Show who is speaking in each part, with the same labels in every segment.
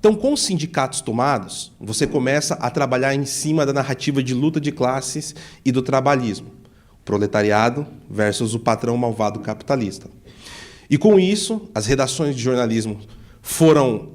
Speaker 1: Então, com os sindicatos tomados, você começa a trabalhar em cima da narrativa de luta de classes e do trabalhismo. O proletariado versus o patrão malvado capitalista. E com isso, as redações de jornalismo foram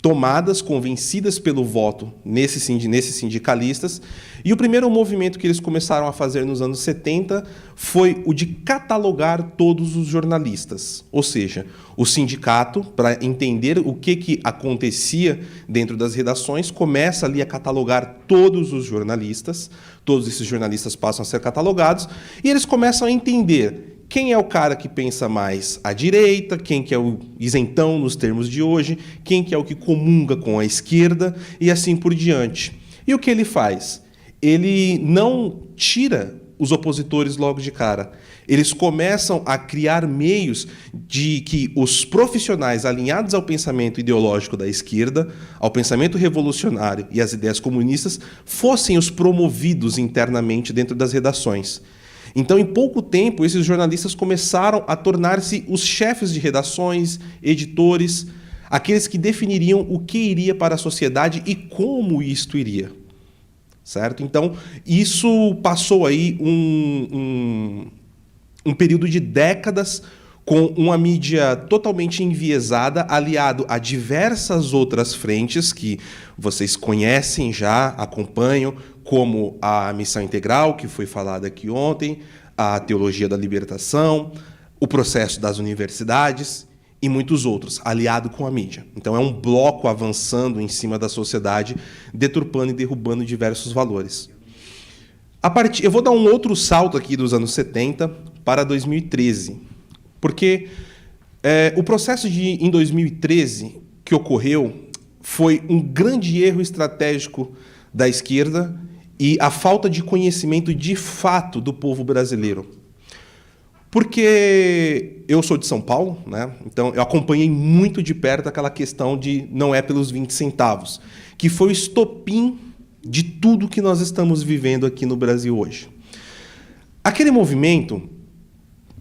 Speaker 1: tomadas, convencidas pelo voto nesses sindicalistas, e o primeiro movimento que eles começaram a fazer nos anos 70 foi o de catalogar todos os jornalistas. Ou seja, o sindicato, para entender o que acontecia dentro das redações, começa ali a catalogar todos os jornalistas, todos esses jornalistas passam a ser catalogados, e eles começam a entender quem é o cara que pensa mais à direita, quem que é o isentão nos termos de hoje, quem que é o que comunga com a esquerda e assim por diante. E o que ele faz? Ele não tira os opositores logo de cara. Eles começam a criar meios de que os profissionais alinhados ao pensamento ideológico da esquerda, ao pensamento revolucionário e às ideias comunistas, fossem os promovidos internamente dentro das redações. Então, em pouco tempo, esses jornalistas começaram a tornar-se os chefes de redações, editores, aqueles que definiriam o que iria para a sociedade e como isto iria. Certo? Então, isso passou aí um período de décadas com uma mídia totalmente enviesada, aliado a diversas outras frentes que vocês conhecem já, acompanham, como a Missão Integral, que foi falada aqui ontem, a Teologia da Libertação, o processo das universidades e muitos outros, aliado com a mídia. Então, é um bloco avançando em cima da sociedade, deturpando e derrubando diversos valores. Eu vou dar um outro salto aqui dos anos 70 para 2013, porque o processo em 2013 que ocorreu foi um grande erro estratégico da esquerda e a falta de conhecimento de fato do povo brasileiro. Porque eu sou de São Paulo, né? Então eu acompanhei muito de perto aquela questão de não é pelos 20 centavos, que foi o estopim de tudo que nós estamos vivendo aqui no Brasil hoje. Aquele movimento,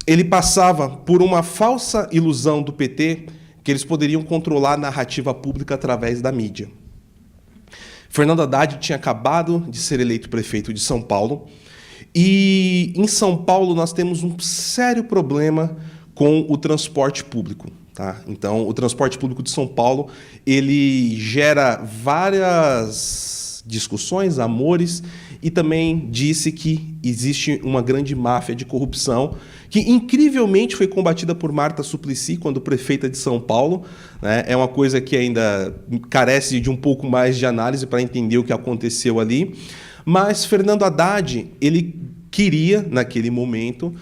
Speaker 1: ele passava por uma falsa ilusão do PT que eles poderiam controlar a narrativa pública através da mídia. Fernando Haddad tinha acabado de ser eleito prefeito de São Paulo, e em São Paulo nós temos um sério problema com o transporte público. Tá? Então, o transporte público de São Paulo ele gera várias discussões, amores, e também disse que existe uma grande máfia de corrupção que, incrivelmente, foi combatida por Marta Suplicy, quando prefeita de São Paulo. Né? É uma coisa que ainda carece de um pouco mais de análise para entender o que aconteceu ali. Mas Fernando Haddad, ele queria, naquele momento,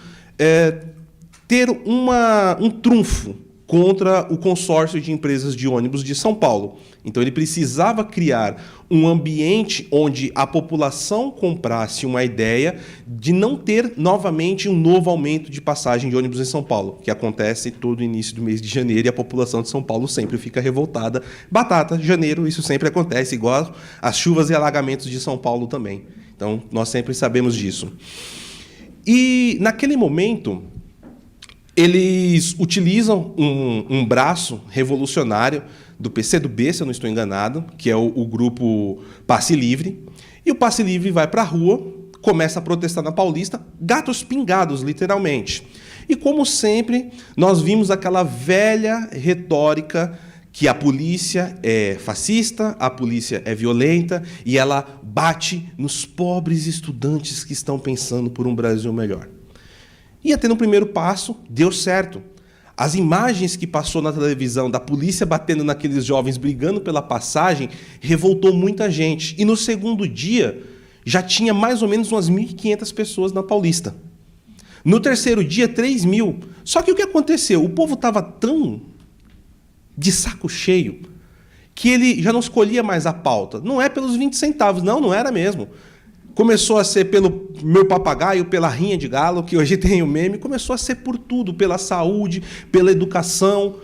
Speaker 1: ter um trunfo contra o consórcio de empresas de ônibus de São Paulo. Então, ele precisava criar um ambiente onde a população comprasse uma ideia de não ter novamente um novo aumento de passagem de ônibus em São Paulo, que acontece todo início do mês de janeiro e a população de São Paulo sempre fica revoltada. Batata, janeiro, isso sempre acontece, igual as chuvas e alagamentos de São Paulo também. Então, nós sempre sabemos disso. E, naquele momento, eles utilizam um braço revolucionário do PCdoB, se eu não estou enganado, que é o grupo Passe Livre, e o Passe Livre vai para a rua, começa a protestar na Paulista, gatos pingados, literalmente. E, como sempre, nós vimos aquela velha retórica que a polícia é fascista, a polícia é violenta e ela bate nos pobres estudantes que estão pensando por um Brasil melhor. E até no primeiro passo, deu certo. As imagens que passou na televisão da polícia batendo naqueles jovens brigando pela passagem revoltou muita gente. E no segundo dia, já tinha mais ou menos umas 1.500 pessoas na Paulista. No terceiro dia, 3.000. Só que o que aconteceu? O povo estava tão de saco cheio que ele já não escolhia mais a pauta. Não é pelos 20 centavos, não era mesmo. Começou a ser pelo meu papagaio, pela rinha de galo, que hoje tem o meme, começou a ser por tudo, pela saúde, pela educação.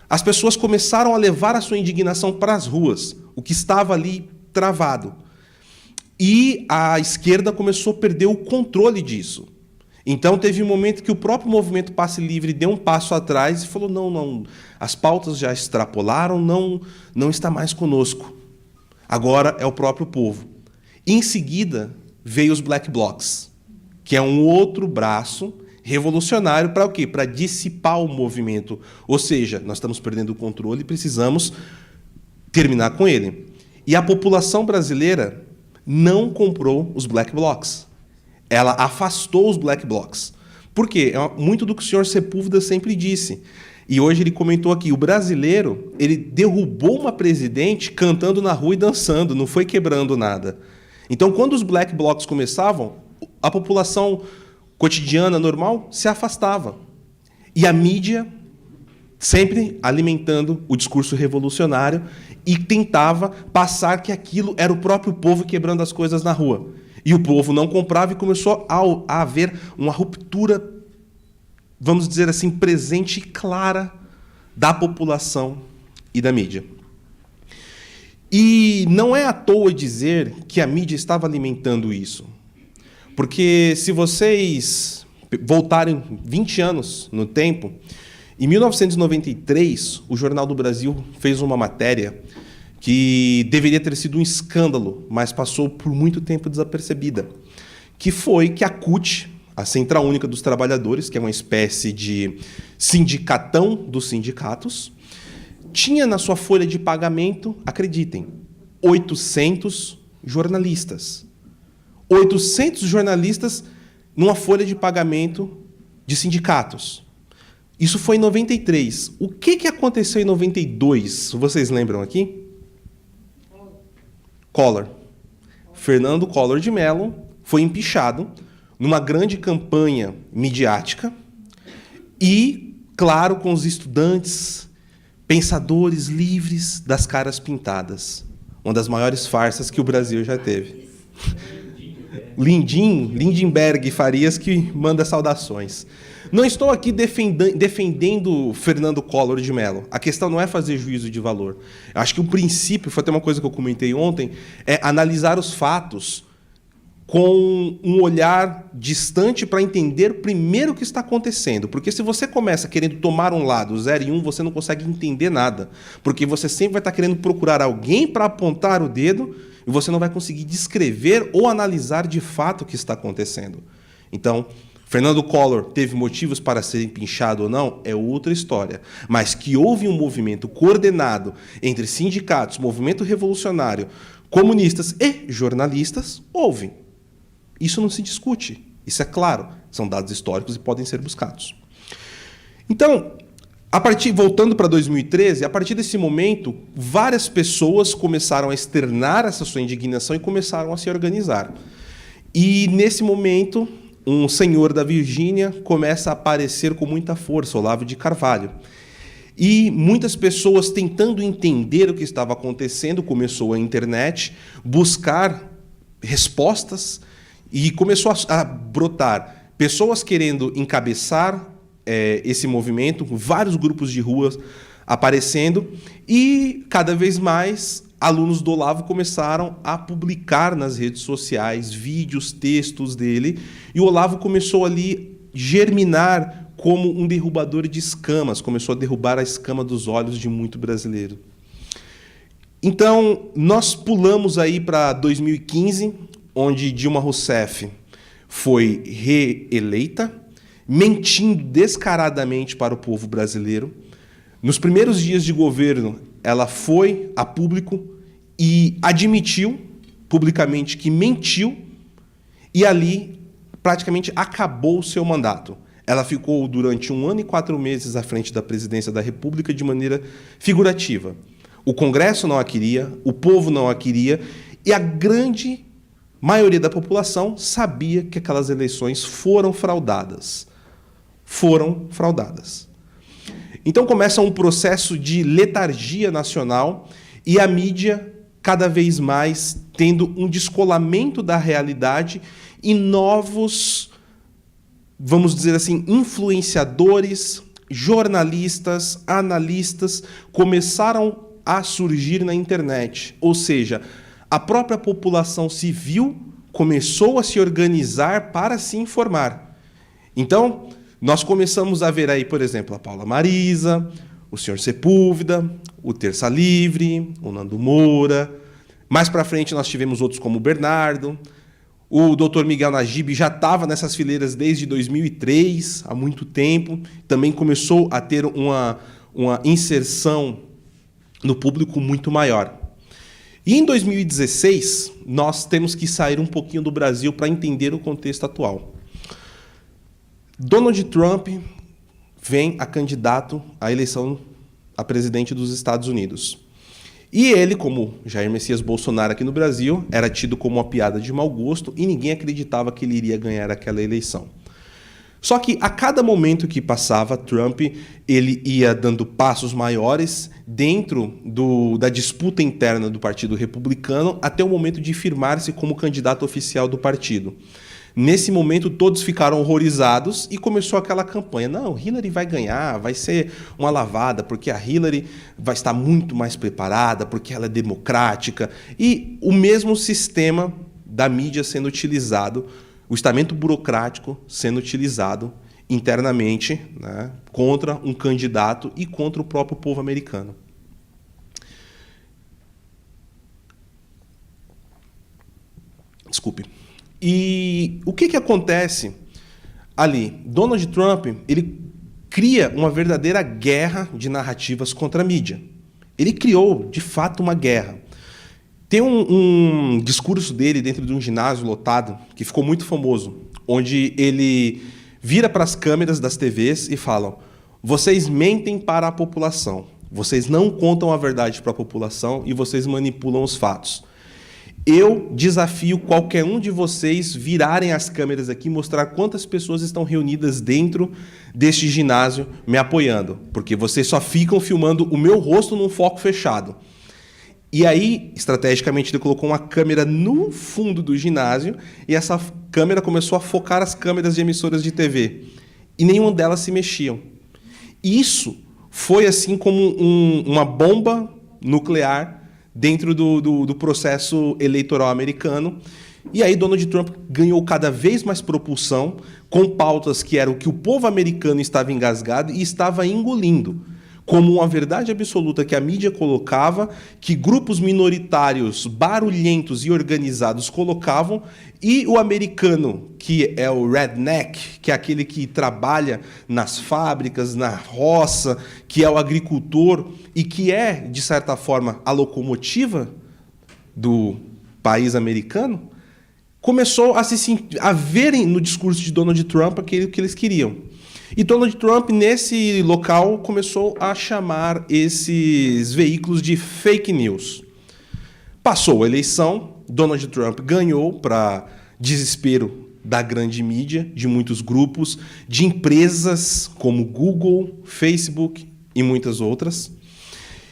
Speaker 1: As pessoas começaram a levar a sua indignação para as ruas, o que estava ali travado. E a esquerda começou a perder o controle disso. Então, teve um momento que o próprio movimento Passe Livre deu um passo atrás e falou, não, as pautas já extrapolaram, não está mais conosco. Agora é o próprio povo. Em seguida, veio os Black Blocs, que é um outro braço revolucionário para o quê? Para dissipar o movimento. Ou seja, nós estamos perdendo o controle e precisamos terminar com ele. E a população brasileira não comprou os Black Blocs. Ela afastou os Black Blocs. Por quê? É muito do que o senhor Sepúlveda sempre disse. E hoje ele comentou aqui, o brasileiro, ele derrubou uma presidente cantando na rua e dançando, não foi quebrando nada. Então, quando os Black Blocs começavam, a população cotidiana, normal, se afastava. E a mídia sempre alimentando o discurso revolucionário e tentava passar que aquilo era o próprio povo quebrando as coisas na rua. E o povo não comprava e começou a haver uma ruptura, vamos dizer assim, presente e clara da população e da mídia. E não é à toa dizer que a mídia estava alimentando isso. Porque se vocês voltarem 20 anos no tempo, em 1993, o Jornal do Brasil fez uma matéria que deveria ter sido um escândalo, mas passou por muito tempo desapercebida, que foi que a CUT, a Central Única dos Trabalhadores, que é uma espécie de sindicatão dos sindicatos, tinha na sua folha de pagamento, acreditem, 800 jornalistas. 800 jornalistas numa folha de pagamento de sindicatos. Isso foi em 93. O que aconteceu em 92? Vocês lembram aqui? Collor. Fernando Collor de Mello foi empichado numa grande campanha midiática e, claro, com os estudantes, pensadores livres das caras pintadas. Uma das maiores farsas que o Brasil já teve. Lindenberg Farias, que manda saudações. Não estou aqui defendendo Fernando Collor de Mello. A questão não é fazer juízo de valor. Eu acho que o princípio, foi até uma coisa que eu comentei ontem, é analisar os fatos com um olhar distante para entender primeiro o que está acontecendo. Porque se você começa querendo tomar um lado, 0 e 1, você não consegue entender nada. Porque você sempre vai estar querendo procurar alguém para apontar o dedo e você não vai conseguir descrever ou analisar de fato o que está acontecendo. Então, Fernando Collor teve motivos para ser empinchado ou não, é outra história. Mas que houve um movimento coordenado entre sindicatos, movimento revolucionário, comunistas e jornalistas, houve. Isso não se discute. Isso é claro. São dados históricos e podem ser buscados. Então, voltando para 2013, a partir desse momento, várias pessoas começaram a externar essa sua indignação e começaram a se organizar. E, nesse momento, um senhor da Virgínia começa a aparecer com muita força, Olavo de Carvalho. E muitas pessoas, tentando entender o que estava acontecendo, começou a internet, buscar respostas, e começou a brotar pessoas querendo encabeçar esse movimento, vários grupos de ruas aparecendo, e cada vez mais alunos do Olavo começaram a publicar nas redes sociais vídeos, textos dele, e o Olavo começou ali germinar como um derrubador de escamas, começou a derrubar a escama dos olhos de muito brasileiro. Então, nós pulamos aí para 2015, onde Dilma Rousseff foi reeleita, mentindo descaradamente para o povo brasileiro. Nos primeiros dias de governo, ela foi a público e admitiu publicamente que mentiu, e ali praticamente acabou o seu mandato. Ela ficou durante 1 ano e 4 meses à frente da presidência da República de maneira figurativa. O Congresso não a queria, o povo não a queria, e a grande maioria da população sabia que aquelas eleições foram fraudadas. Foram fraudadas. Então começa um processo de letargia nacional e a mídia cada vez mais tendo um descolamento da realidade e novos, vamos dizer assim, influenciadores, jornalistas, analistas começaram a surgir na internet. Ou seja, a própria população civil começou a se organizar para se informar. Então, nós começamos a ver aí, por exemplo, a Paula Marisa, o Sr. Sepúlveda, o Terça Livre, o Nando Moura. Mais para frente nós tivemos outros como o Bernardo. O Dr. Miguel Najib já estava nessas fileiras desde 2003, há muito tempo. Também começou a ter uma inserção no público muito maior. E em 2016, nós temos que sair um pouquinho do Brasil para entender o contexto atual. Donald Trump vem a candidato à eleição a presidente dos Estados Unidos. E ele, como Jair Messias Bolsonaro aqui no Brasil, era tido como uma piada de mau gosto e ninguém acreditava que ele iria ganhar aquela eleição. Só que a cada momento que passava, Trump ele ia dando passos maiores dentro da disputa interna do Partido Republicano até o momento de firmar-se como candidato oficial do partido. Nesse momento, todos ficaram horrorizados e começou aquela campanha. Não, Hillary vai ganhar, vai ser uma lavada, porque a Hillary vai estar muito mais preparada, porque ela é democrática. E o mesmo sistema da mídia sendo utilizado, o estamento burocrático sendo utilizado internamente, né, contra um candidato e contra o próprio povo americano. Desculpe. E o que acontece ali? Donald Trump ele cria uma verdadeira guerra de narrativas contra a mídia. Ele criou, de fato, uma guerra. Tem um discurso dele dentro de um ginásio lotado que ficou muito famoso, onde ele vira para as câmeras das TVs e fala: vocês mentem para a população, vocês não contam a verdade para a população e vocês manipulam os fatos. Eu desafio qualquer um de vocês virarem as câmeras aqui e mostrar quantas pessoas estão reunidas dentro deste ginásio me apoiando, porque vocês só ficam filmando o meu rosto num foco fechado. E aí, estrategicamente, ele colocou uma câmera no fundo do ginásio e essa câmera começou a focar as câmeras de emissoras de TV. E nenhuma delas se mexiam. Isso foi assim como uma bomba nuclear dentro do processo eleitoral americano. E aí Donald Trump ganhou cada vez mais propulsão com pautas que eram o que o povo americano estava engasgado e estava engolindo, como uma verdade absoluta que a mídia colocava, que grupos minoritários, barulhentos e organizados colocavam, e o americano, que é o redneck, que é aquele que trabalha nas fábricas, na roça, que é o agricultor e que é, de certa forma, a locomotiva do país americano, começou a verem no discurso de Donald Trump aquilo que eles queriam. E Donald Trump, nesse local, começou a chamar esses veículos de fake news. Passou a eleição, Donald Trump ganhou, para desespero da grande mídia, de muitos grupos, de empresas como Google, Facebook e muitas outras.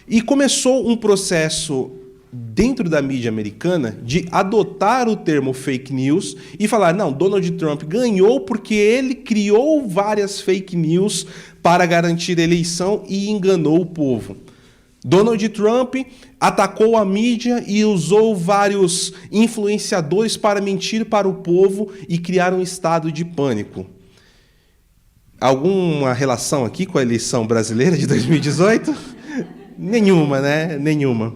Speaker 1: E começou um processo dentro da mídia americana de adotar o termo fake news e falar: não, Donald Trump ganhou porque ele criou várias fake news para garantir a eleição e enganou o povo. Donald Trump atacou a mídia e usou vários influenciadores para mentir para o povo e criar um estado de pânico. Alguma relação aqui com a eleição brasileira de 2018? Nenhuma, né? Nenhuma.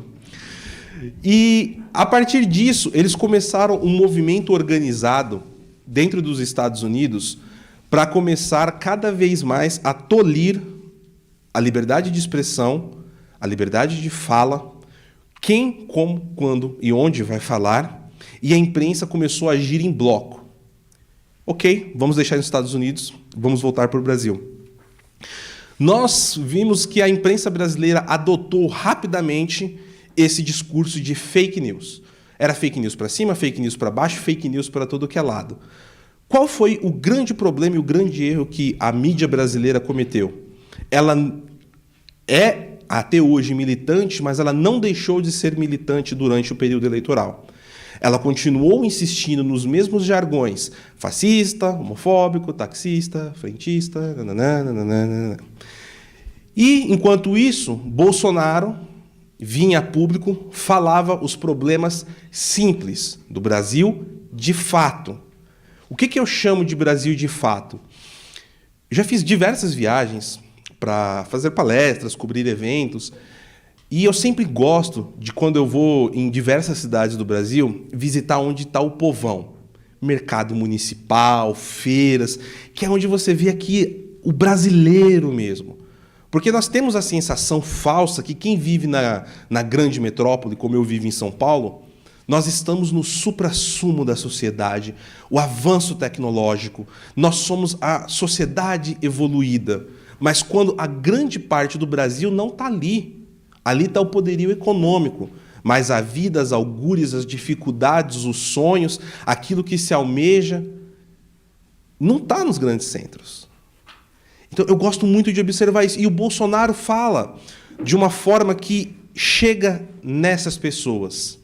Speaker 1: E, a partir disso, eles começaram um movimento organizado dentro dos Estados Unidos para começar cada vez mais a tolir a liberdade de expressão, a liberdade de fala, quem, como, quando e onde vai falar, e a imprensa começou a agir em bloco. Ok, vamos deixar os Estados Unidos, vamos voltar para o Brasil. Nós vimos que a imprensa brasileira adotou rapidamente esse discurso de fake news. Era fake news para cima, fake news para baixo, fake news para todo que é lado. Qual foi o grande problema e o grande erro que a mídia brasileira cometeu? Ela é, até hoje, militante, mas ela não deixou de ser militante durante o período eleitoral. Ela continuou insistindo nos mesmos jargões: fascista, homofóbico, taxista, frentista, nananana. E, enquanto isso, Bolsonaro vinha a público, falava os problemas simples do Brasil de fato. O que eu chamo de Brasil de fato? Já fiz diversas viagens para fazer palestras, cobrir eventos, e eu sempre gosto de, quando eu vou em diversas cidades do Brasil, visitar onde está o povão. Mercado municipal, feiras, que é onde você vê aqui o brasileiro mesmo. Porque nós temos a sensação falsa que quem vive na grande metrópole, como eu vivo em São Paulo, nós estamos no suprassumo da sociedade, o avanço tecnológico, nós somos a sociedade evoluída. Mas quando a grande parte do Brasil não está ali, ali está o poderio econômico, mas a vida, as augúrias, as dificuldades, os sonhos, aquilo que se almeja, não está nos grandes centros. Então, eu gosto muito de observar isso. E o Bolsonaro fala de uma forma que chega nessas pessoas.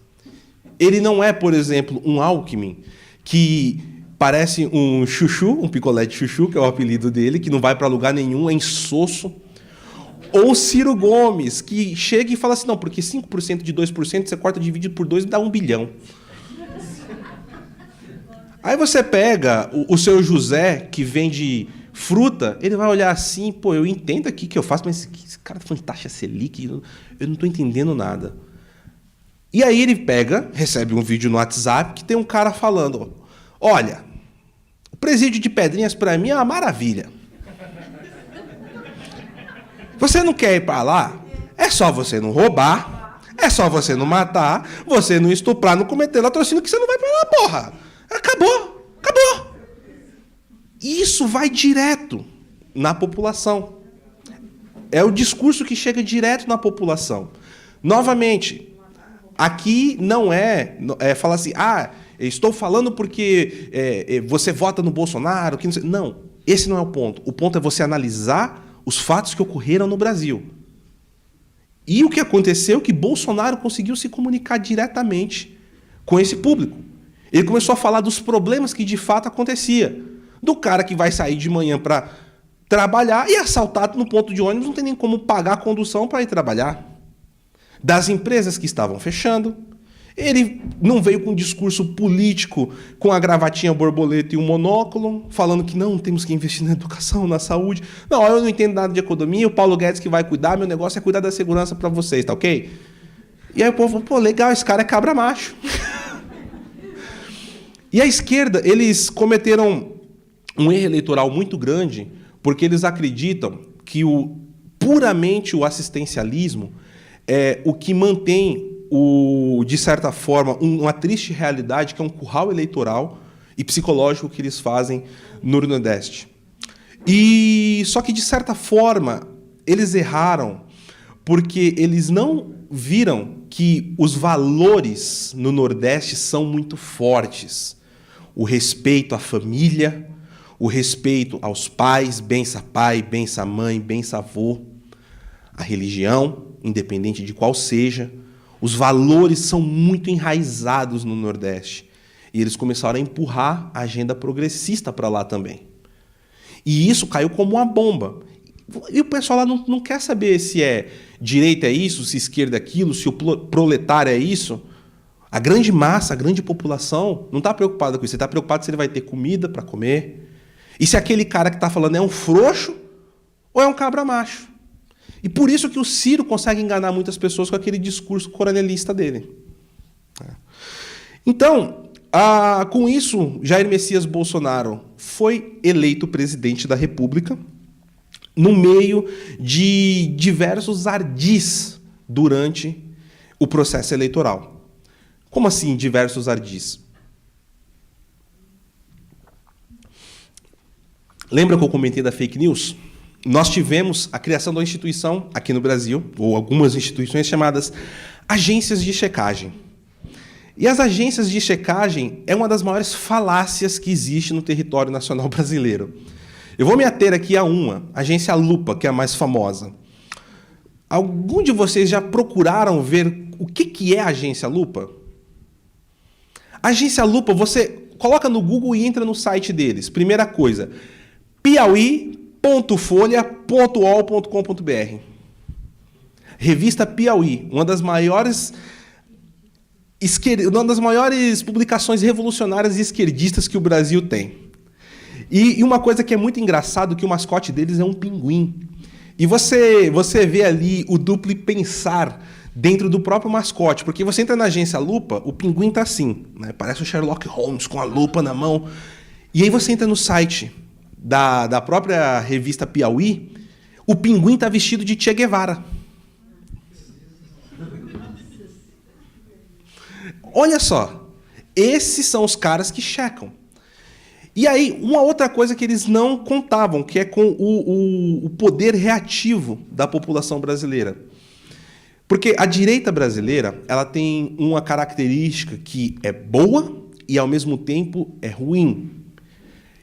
Speaker 1: Ele não é, por exemplo, um Alckmin, que parece um chuchu, um picolé de chuchu, que é o apelido dele, que não vai para lugar nenhum, é insosso. Ou Ciro Gomes, que chega e fala assim, não, porque 5% de 2% você corta dividido por 2 e dá 1 bilhão. Aí você pega o seu José, que vende fruta, ele vai olhar assim, pô, eu entendo aqui o que eu faço, mas esse cara tá falando de taxa Selic, eu não estou entendendo nada. E aí ele pega, recebe um vídeo no WhatsApp, que tem um cara falando, olha, o presídio de Pedrinhas para mim é uma maravilha. Você não quer ir para lá? É só você não roubar, é só você não matar, você não estuprar, não cometer latrocínio, que você não vai para lá, porra. Acabou, acabou. Isso vai direto na população. É o discurso que chega direto na população. Novamente, aqui não é falar assim, estou falando porque você vota no Bolsonaro. Que não sei. Não, esse não é o ponto. O ponto é você analisar os fatos que ocorreram no Brasil. E o que aconteceu é que Bolsonaro conseguiu se comunicar diretamente com esse público. Ele começou a falar dos problemas que de fato acontecia. Do cara que vai sair de manhã para trabalhar e assaltado no ponto de ônibus, não tem nem como pagar a condução para ir trabalhar. Das empresas que estavam fechando. Ele não veio com um discurso político, com a gravatinha borboleta e um monóculo, falando que não, temos que investir na educação, na saúde. Não, eu não entendo nada de economia, o Paulo Guedes que vai cuidar, meu negócio é cuidar da segurança para vocês, tá ok? E aí o povo, pô, legal, esse cara é cabra macho. E a esquerda, eles cometeram um erro eleitoral muito grande, porque eles acreditam que puramente o assistencialismo é o que mantém de certa forma, uma triste realidade, que é um curral eleitoral e psicológico que eles fazem no Nordeste. E só que, de certa forma, eles erraram, porque eles não viram que os valores no Nordeste são muito fortes. O respeito à família, o respeito aos pais, bença pai, bença mãe, bença avô, a religião, independente de qual seja. Os valores são muito enraizados no Nordeste. E eles começaram a empurrar a agenda progressista para lá também. E isso caiu como uma bomba. E o pessoal lá não quer saber se direita é isso, se esquerda é aquilo, se o proletário é isso. A grande massa, a grande população não está preocupada com isso. Você está preocupado se ele vai ter comida para comer. E se aquele cara que está falando é um frouxo ou é um cabra macho. E por isso que o Ciro consegue enganar muitas pessoas com aquele discurso coronelista dele. Então, com isso, Jair Messias Bolsonaro foi eleito presidente da República no meio de diversos ardis durante o processo eleitoral. Como assim diversos ardis? Lembra que eu comentei da fake news? Nós tivemos a criação de uma instituição aqui no Brasil, ou algumas instituições chamadas agências de checagem. E as agências de checagem é uma das maiores falácias que existe no território nacional brasileiro. Eu vou me ater aqui a uma, a agência Lupa, que é a mais famosa. Algum de vocês já procuraram ver o que é a agência Lupa? A agência Lupa, você coloca no Google e entra no site deles. Primeira coisa, piauí.folha.ol.com.br. Revista Piauí, uma das maiores publicações revolucionárias e esquerdistas que o Brasil tem. E uma coisa que é muito engraçado, que o mascote deles é um pinguim. E você vê ali o duplo pensar dentro do próprio mascote, porque você entra na agência Lupa, o pinguim tá assim, né? Parece o Sherlock Holmes com a lupa na mão. E aí você entra no site da própria revista Piauí, o pinguim tá vestido de Che Guevara. Olha só, esses são os caras que checam. E aí, uma outra coisa que eles não contavam, que é com o poder reativo da população brasileira. Porque a direita brasileira, ela tem uma característica que é boa e, ao mesmo tempo, é ruim.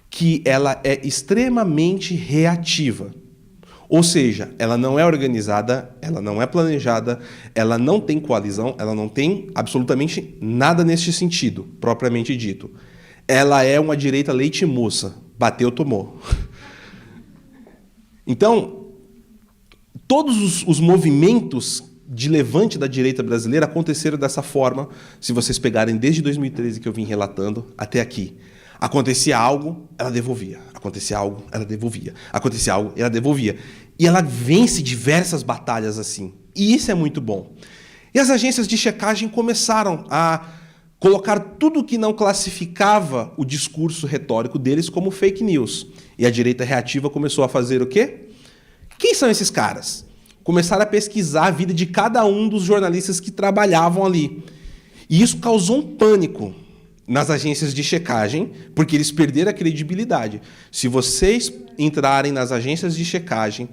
Speaker 1: Que ela é extremamente reativa. Ou seja, ela não é organizada, ela não é planejada, ela não tem coalizão, ela não tem absolutamente nada neste sentido, propriamente dito. Ela é uma direita leite moça. Bateu, tomou. Então, todos os movimentos de levante da direita brasileira aconteceram dessa forma, se vocês pegarem desde 2013 que eu vim relatando até aqui. Acontecia algo, ela devolvia. Acontecia algo, ela devolvia. Acontecia algo, ela devolvia. E ela vence diversas batalhas assim. E isso é muito bom. E as agências de checagem começaram a colocar tudo que não classificava o discurso retórico deles como fake news. E a direita reativa começou a fazer o quê? Quem são esses caras? Começaram a pesquisar a vida de cada um dos jornalistas que trabalhavam ali. E isso causou um pânico nas agências de checagem, porque eles perderam a credibilidade. Se vocês entrarem nas agências de checagem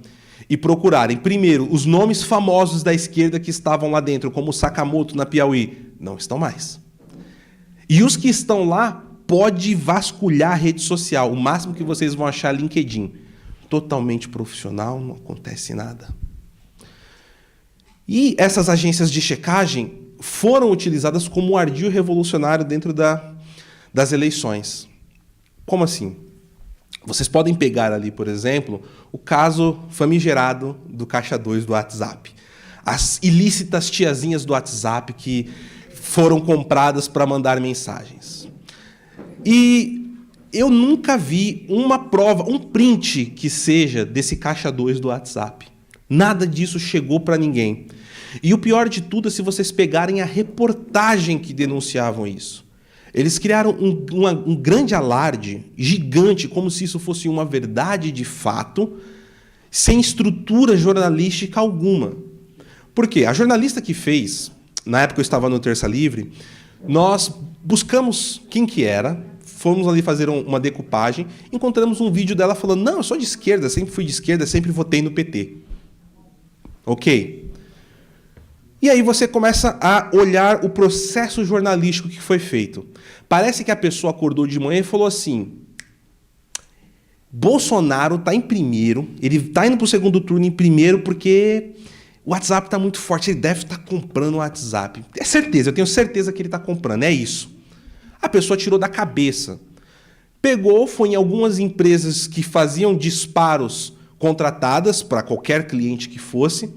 Speaker 1: e procurarem, primeiro, os nomes famosos da esquerda que estavam lá dentro, como Sakamoto na Piauí, não estão mais. E os que estão lá, pode vasculhar a rede social. O máximo que vocês vão achar é LinkedIn. Totalmente profissional, não acontece nada. E essas agências de checagem foram utilizadas como um ardil revolucionário dentro das eleições. Como assim? Vocês podem pegar ali, por exemplo, o caso famigerado do Caixa 2 do WhatsApp. As ilícitas tiazinhas do WhatsApp que foram compradas para mandar mensagens. E eu nunca vi uma prova, um print que seja desse Caixa 2 do WhatsApp. Nada disso chegou para ninguém. E o pior de tudo é se vocês pegarem a reportagem que denunciavam isso. Eles criaram um grande alarde, gigante, como se isso fosse uma verdade de fato, sem estrutura jornalística alguma. Por quê? A jornalista que fez, na época eu estava no Terça Livre, nós buscamos quem que era, fomos ali fazer uma decupagem, encontramos um vídeo dela falando, não, eu sou de esquerda, sempre fui de esquerda, sempre votei no PT. Ok. E aí você começa a olhar o processo jornalístico que foi feito. Parece que a pessoa acordou de manhã e falou assim, Bolsonaro está em primeiro, ele está indo para o segundo turno em primeiro porque o WhatsApp está muito forte, ele deve estar comprando o WhatsApp. É certeza, eu tenho certeza que ele está comprando, é isso. A pessoa tirou da cabeça. Pegou, foi em algumas empresas que faziam disparos contratadas para qualquer cliente que fosse,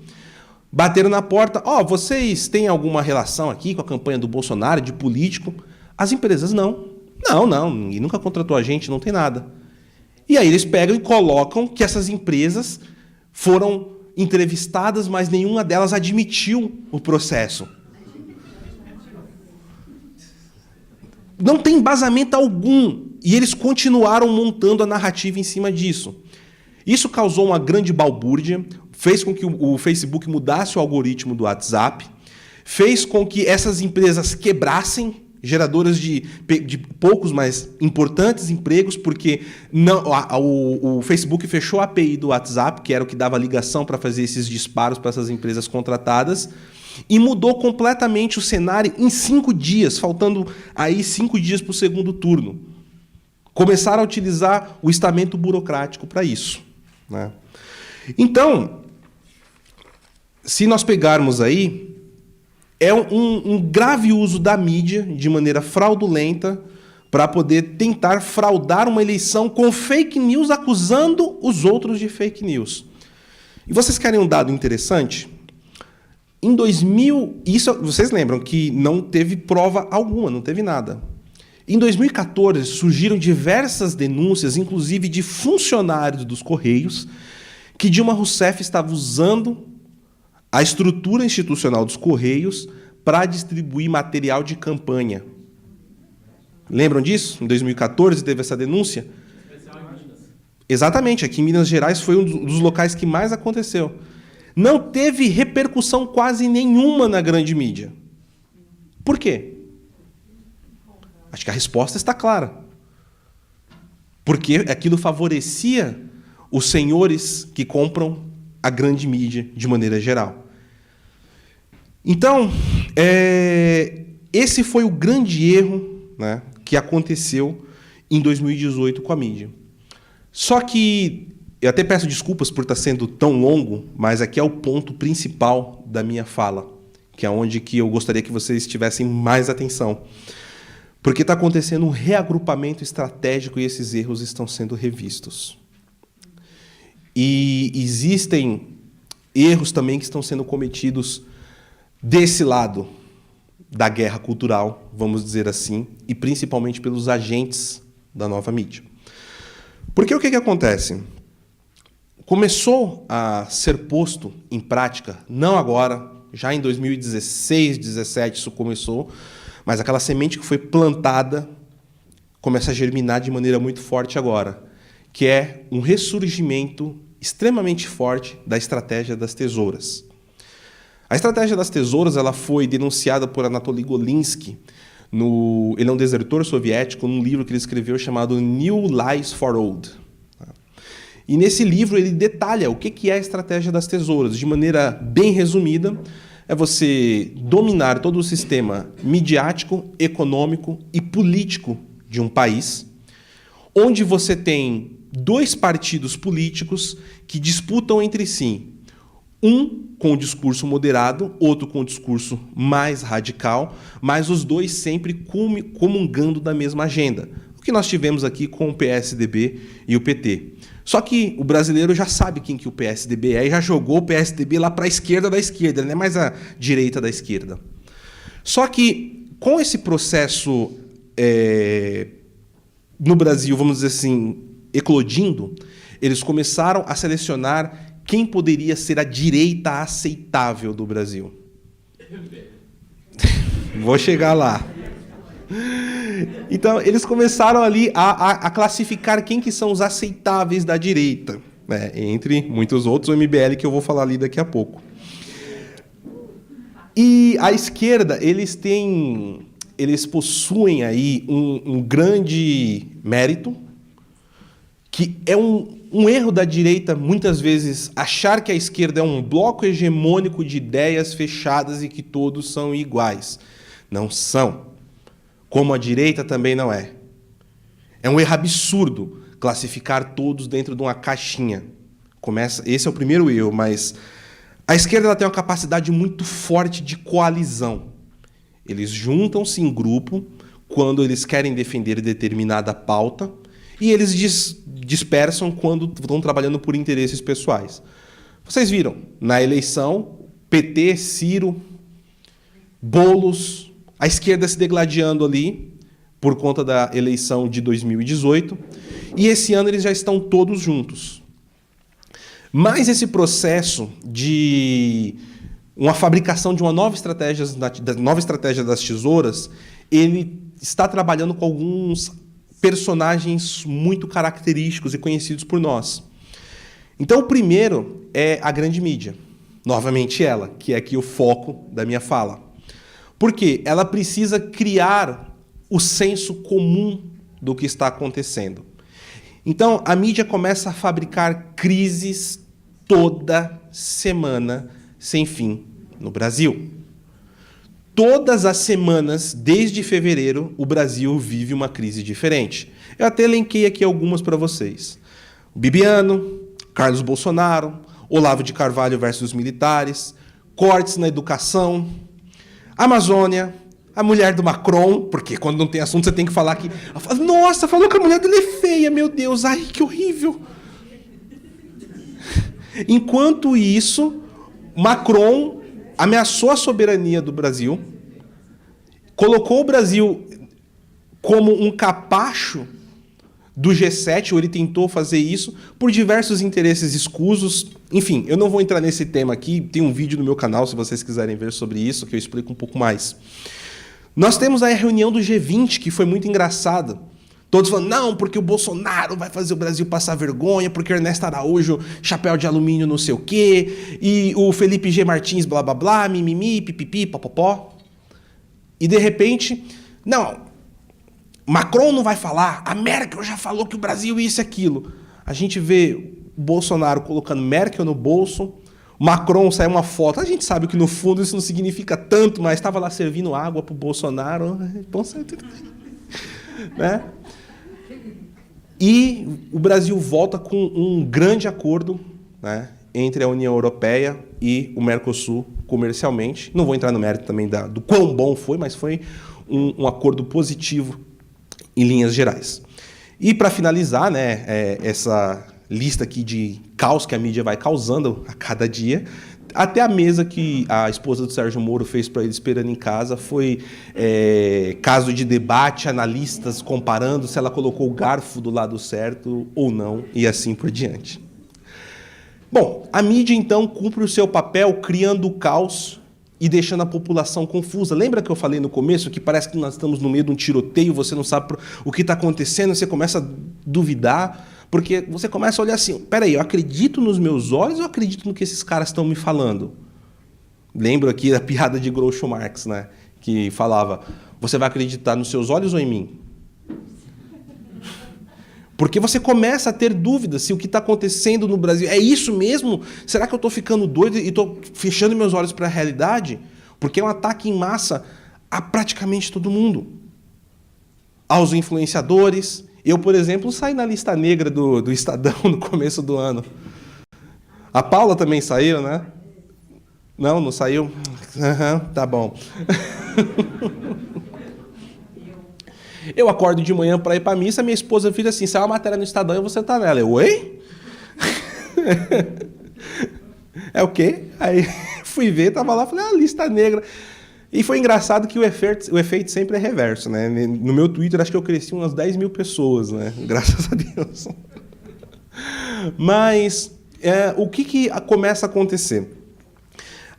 Speaker 1: bateram na porta, vocês têm alguma relação aqui com a campanha do Bolsonaro, de político? As empresas não. Não, ninguém nunca contratou a gente, não tem nada. E aí eles pegam e colocam que essas empresas foram entrevistadas, mas nenhuma delas admitiu o processo. Não tem embasamento algum. E eles continuaram montando a narrativa em cima disso. Isso causou uma grande balbúrdia, fez com que o Facebook mudasse o algoritmo do WhatsApp, fez com que essas empresas quebrassem, geradoras de poucos, mas importantes empregos, porque o Facebook fechou a API do WhatsApp, que era o que dava ligação para fazer esses disparos para essas empresas contratadas, e mudou completamente o cenário em 5 dias, faltando aí 5 dias para o segundo turno. Começaram a utilizar o estamento burocrático para isso, né? Então, se nós pegarmos aí, é um grave uso da mídia de maneira fraudulenta para poder tentar fraudar uma eleição com fake news, acusando os outros de fake news. E vocês querem um dado interessante? Em 2000, isso vocês lembram que não teve prova alguma, não teve nada. Em 2014, surgiram diversas denúncias, inclusive de funcionários dos Correios, que Dilma Rousseff estava usando a estrutura institucional dos Correios para distribuir material de campanha. Lembram disso? Em 2014 teve essa denúncia? Exatamente, aqui em Minas Gerais foi um dos locais que mais aconteceu. Não teve repercussão quase nenhuma na grande mídia. Por quê? Acho que a resposta está clara. Porque aquilo favorecia os senhores que compram a grande mídia de maneira geral. Então, esse foi o grande erro, né, que aconteceu em 2018 com a mídia. Só que, eu até peço desculpas por estar sendo tão longo, mas aqui é o ponto principal da minha fala, que é onde que eu gostaria que vocês tivessem mais atenção. Porque está acontecendo um reagrupamento estratégico e esses erros estão sendo revistos. E existem erros também que estão sendo cometidos desse lado da guerra cultural, vamos dizer assim, e principalmente pelos agentes da nova mídia. Porque o que acontece? Começou a ser posto em prática, não agora, já em 2016, 2017 isso começou, mas aquela semente que foi plantada começa a germinar de maneira muito forte agora, que é um ressurgimento extremamente forte da estratégia das tesouras. A estratégia das tesouras ela foi denunciada por Anatoly Golinsky, ele é um desertor soviético, num livro que ele escreveu chamado New Lies for Old. E nesse livro ele detalha o que é a estratégia das tesouras. De maneira bem resumida, é você dominar todo o sistema midiático, econômico e político de um país, onde você tem dois partidos políticos que disputam entre si, um com o discurso moderado, outro com o discurso mais radical, mas os dois sempre comungando da mesma agenda. O que nós tivemos aqui com o PSDB e o PT. Só que o brasileiro já sabe quem que o PSDB é e já jogou o PSDB lá para a esquerda da esquerda, não é mais a direita da esquerda. Só que com esse processo no Brasil, vamos dizer assim, eclodindo, eles começaram a selecionar quem poderia ser a direita aceitável do Brasil. Vou chegar lá. Então, eles começaram ali a classificar quem que são os aceitáveis da direita, né? Entre muitos outros, o MBL, que eu vou falar ali daqui a pouco. E a esquerda, eles possuem aí um grande mérito, que é um erro da direita, muitas vezes, achar que a esquerda é um bloco hegemônico de ideias fechadas e que todos são iguais. Não são. Como a direita também não é. É um erro absurdo classificar todos dentro de uma caixinha. Esse é o primeiro erro, mas a esquerda ela tem uma capacidade muito forte de coalizão. Eles juntam-se em grupo quando eles querem defender determinada pauta e eles dispersam quando estão trabalhando por interesses pessoais. Vocês viram, na eleição, PT, Ciro, Boulos, a esquerda se degladiando ali por conta da eleição de 2018, e esse ano eles já estão todos juntos. Mas esse processo de uma fabricação de uma nova estratégia das tesouras, ele está trabalhando com alguns personagens muito característicos e conhecidos por nós. Então, o primeiro é a grande mídia. Novamente ela, que é aqui o foco da minha fala. Por quê? Ela precisa criar o senso comum do que está acontecendo. Então, a mídia começa a fabricar crises toda semana, sem fim, no Brasil. Todas as semanas, desde fevereiro, o Brasil vive uma crise diferente. Eu até elenquei aqui algumas para vocês. O Bibiano, Carlos Bolsonaro, Olavo de Carvalho versus os militares, cortes na educação, Amazônia, a mulher do Macron, porque quando não tem assunto você tem que falar que... Nossa, falou que a mulher dele é feia, meu Deus, ai, que horrível. Enquanto isso, Macron ameaçou a soberania do Brasil, colocou o Brasil como um capacho do G7, ou ele tentou fazer isso, por diversos interesses escusos. Enfim, eu não vou entrar nesse tema aqui, tem um vídeo no meu canal, se vocês quiserem ver sobre isso, que eu explico um pouco mais. Nós temos aí a reunião do G20, que foi muito engraçada. Todos falando, não, porque o Bolsonaro vai fazer o Brasil passar vergonha, porque o Ernesto Araújo, chapéu de alumínio não sei o quê, e o Felipe G. Martins, blá, blá, blá, mimimi, pipipi, popopó. E, de repente, não, Macron não vai falar, a Merkel já falou que o Brasil é isso e aquilo. A gente vê o Bolsonaro colocando Merkel no bolso, Macron sai uma foto, a gente sabe que no fundo isso não significa tanto, mas estava lá servindo água para o Bolsonaro, bom certo, né? E o Brasil volta com um grande acordo, né, entre a União Europeia e o Mercosul comercialmente. Não vou entrar no mérito também do quão bom foi, mas foi um acordo positivo em linhas gerais. E para finalizar, né, essa lista aqui de caos que a mídia vai causando a cada dia, até a mesa que a esposa do Sérgio Moro fez para ele esperando em casa foi caso de debate, analistas comparando se ela colocou o garfo do lado certo ou não, e assim por diante. Bom, a mídia, então, cumpre o seu papel criando o caos e deixando a população confusa. Lembra que eu falei no começo que parece que nós estamos no meio de um tiroteio, você não sabe o que está acontecendo, você começa a duvidar, porque você começa a olhar assim, peraí, eu acredito nos meus olhos ou eu acredito no que esses caras estão me falando? Lembro aqui da piada de Groucho Marx, né? Que falava, você vai acreditar nos seus olhos ou em mim? Porque você começa a ter dúvidas se o que está acontecendo no Brasil é isso mesmo? Será que eu estou ficando doido e estou fechando meus olhos para a realidade? Porque é um ataque em massa a praticamente todo mundo. Aos influenciadores. Eu, por exemplo, saí na lista negra do Estadão no começo do ano. A Paula também saiu, né? Não, não saiu? Uhum, tá bom. Eu acordo de manhã para ir para a missa, minha esposa fica assim, saiu uma matéria no Estadão e você está nela. Eu, oi? É o quê? Aí fui ver, estava lá, falei, lista negra. E foi engraçado que o efeito sempre é reverso, né? No meu Twitter, acho que eu cresci umas 10 mil pessoas, né? Graças a Deus. Mas o que começa a acontecer?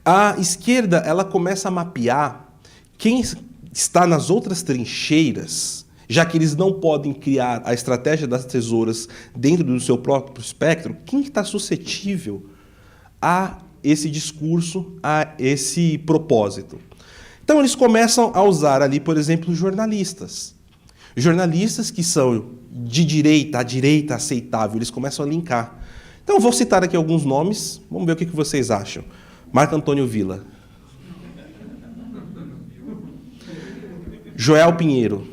Speaker 1: A esquerda, ela começa a mapear quem está nas outras trincheiras, já que eles não podem criar a estratégia das tesouras dentro do seu próprio espectro, quem está suscetível a esse discurso, a esse propósito. Então, eles começam a usar ali, por exemplo, jornalistas. Jornalistas que são de direita, a direita aceitável, eles começam a linkar. Então, eu vou citar aqui alguns nomes, vamos ver o que vocês acham. Marco Antônio Villa. Joel Pinheiro.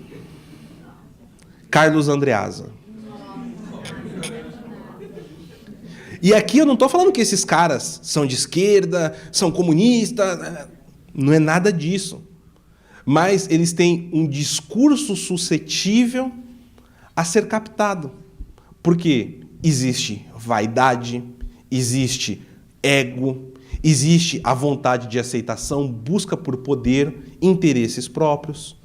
Speaker 1: Carlos Andreasa. E aqui eu não estou falando que esses caras são de esquerda, são comunistas, não é nada disso. Mas eles têm um discurso suscetível a ser captado. Porque existe vaidade, existe ego, existe a vontade de aceitação, busca por poder, interesses próprios.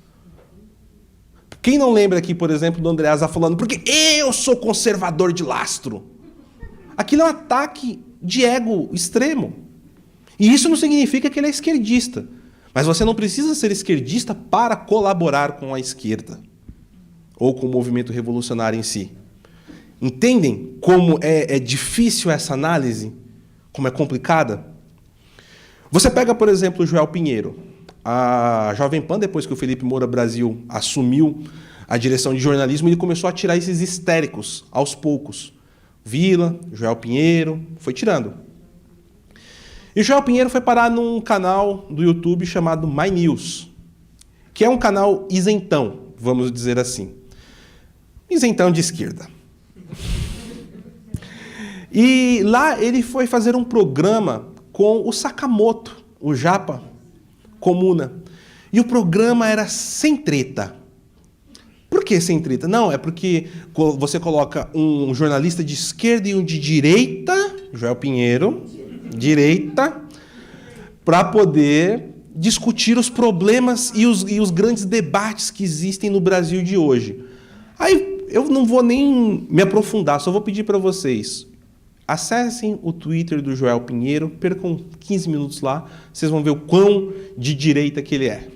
Speaker 1: Quem não lembra aqui, por exemplo, do Andreasa falando, porque eu sou conservador de lastro? Aquilo é um ataque de ego extremo. E isso não significa que ele é esquerdista. Mas você não precisa ser esquerdista para colaborar com a esquerda. Ou com o movimento revolucionário em si. Entendem como é difícil essa análise? Como é complicada? Você pega, por exemplo, o Joel Pinheiro. A Jovem Pan, depois que o Felipe Moura Brasil assumiu a direção de jornalismo, ele começou a tirar esses histéricos aos poucos. Villa, Joel Pinheiro, foi tirando. E o Joel Pinheiro foi parar num canal do YouTube chamado My News, que é um canal isentão, vamos dizer assim. Isentão de esquerda. E lá ele foi fazer um programa com o Sakamoto, o Japa Comuna. E o programa era sem treta. Por que sem treta? Não, é porque você coloca um jornalista de esquerda e um de direita, Joel Pinheiro, direita, para poder discutir os problemas e os grandes debates que existem no Brasil de hoje. Aí eu não vou nem me aprofundar, só vou pedir para vocês, acessem o Twitter do Joel Pinheiro, percam 15 minutos lá, vocês vão ver o quão de direita que ele é.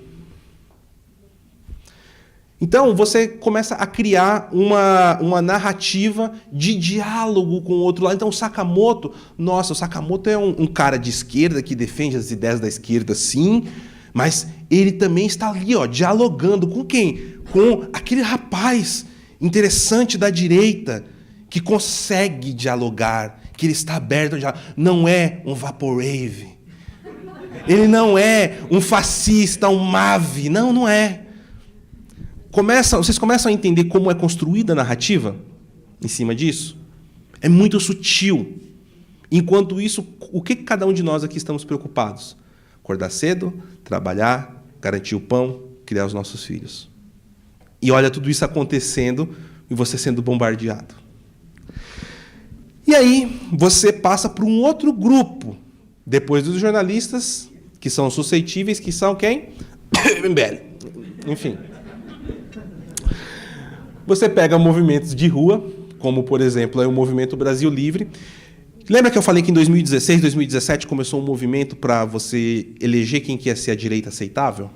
Speaker 1: Então, você começa a criar uma narrativa de diálogo com o outro lado. Então, o Sakamoto, nossa, o Sakamoto é um cara de esquerda que defende as ideias da esquerda, sim, mas ele também está ali, ó, dialogando com quem? Com aquele rapaz interessante da direita que consegue dialogar, que ele está aberto a dialogar. Não é um vaporwave. Ele não é um fascista, um mave. Não, não é. Vocês começam a entender como é construída a narrativa em cima disso? É muito sutil. Enquanto isso, o que cada um de nós aqui estamos preocupados? Acordar cedo, trabalhar, garantir o pão, criar os nossos filhos. E olha tudo isso acontecendo e você sendo bombardeado. E aí você passa para um outro grupo, depois dos jornalistas, que são suscetíveis, que são quem? MBL. Enfim. Você pega movimentos de rua, como, por exemplo, o Movimento Brasil Livre. Lembra que eu falei que em 2016, 2017 começou um movimento para você eleger quem que ia ser a direita aceitável?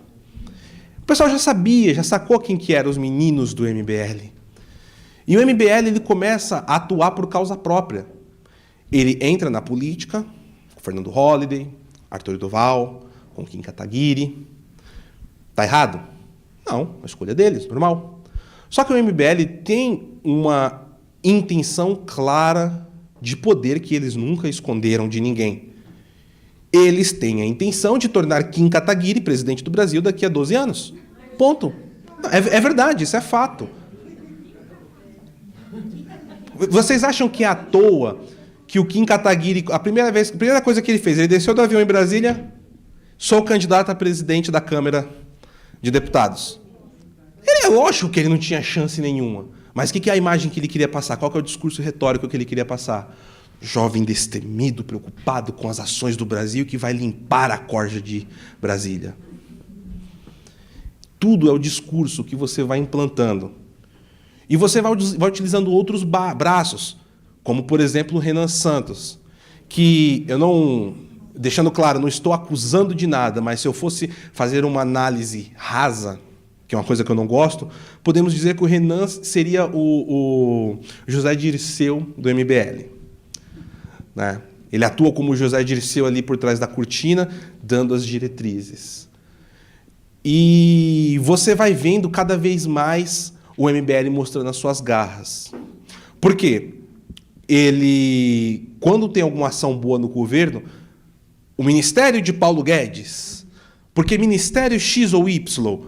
Speaker 1: O pessoal já sabia, já sacou quem que eram os meninos do MBL. E o MBL ele começa a atuar por causa própria. Ele entra na política, com Fernando Holliday, Arthur Duval, com Kim Kataguiri. Tá errado? Não, a escolha deles, normal. Só que o MBL tem uma intenção clara de poder que eles nunca esconderam de ninguém. Eles têm a intenção de tornar Kim Kataguiri presidente do Brasil daqui a 12 anos. Ponto. É verdade, isso é fato. Vocês acham que é à toa que o Kim Kataguiri, a primeira coisa que ele fez, ele desceu do avião em Brasília, sou candidato a presidente da Câmara de Deputados. É lógico que ele não tinha chance nenhuma. Mas o que é a imagem que ele queria passar? Qual que é o discurso retórico que ele queria passar? Jovem destemido, preocupado com as ações do Brasil, que vai limpar a corja de Brasília. Tudo é o discurso que você vai implantando. E você vai utilizando outros braços, como, por exemplo, o Renan Santos, que eu não... Deixando claro, não estou acusando de nada, mas se eu fosse fazer uma análise rasa, que é uma coisa que eu não gosto, podemos dizer que o Renan seria o José Dirceu do MBL. Né? Ele atua como José Dirceu ali por trás da cortina, dando as diretrizes. E você vai vendo cada vez mais o MBL mostrando as suas garras. Por quê? Quando tem alguma ação boa no governo, o Ministério de Paulo Guedes, porque Ministério X ou Y,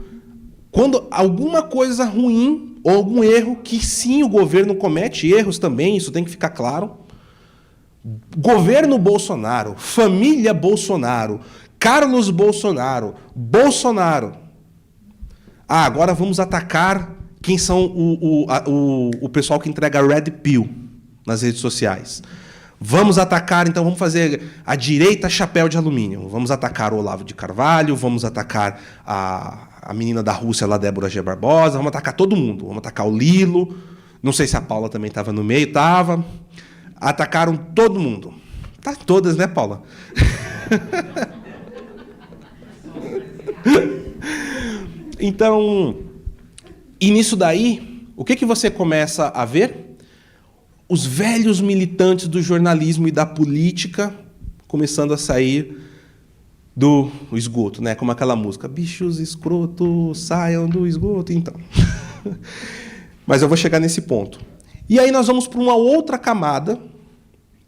Speaker 1: quando alguma coisa ruim ou algum erro, que sim, o governo comete erros também, isso tem que ficar claro. Governo Bolsonaro, família Bolsonaro, Carlos Bolsonaro, Bolsonaro. Ah, agora vamos atacar quem são o pessoal que entrega Red Pill nas redes sociais. Vamos atacar, então vamos fazer a direita chapéu de alumínio. Vamos atacar o Olavo de Carvalho, vamos atacar a menina da Rússia, lá, Débora G. Barbosa, vamos atacar todo mundo. Vamos atacar o Lilo, não sei se a Paula também estava no meio, estava. Atacaram todo mundo. Tá todas, né, Paula? Então, e nisso daí, o que você começa a ver? Os velhos militantes do jornalismo e da política começando a sair do esgoto, né? Como aquela música, bichos escrotos, saiam do esgoto, então. Mas eu vou chegar nesse ponto. E aí nós vamos para uma outra camada,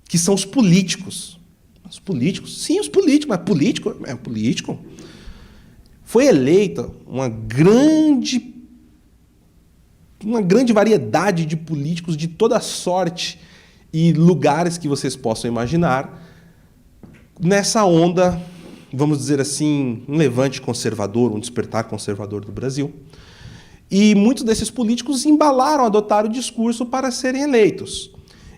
Speaker 1: que são os políticos. Os políticos? Sim, os políticos, mas político é político. Foi eleita uma grande variedade de políticos de toda sorte e lugares que vocês possam imaginar, nessa onda, vamos dizer assim, um levante conservador, um despertar conservador do Brasil. E muitos desses políticos embalaram, adotaram o discurso para serem eleitos.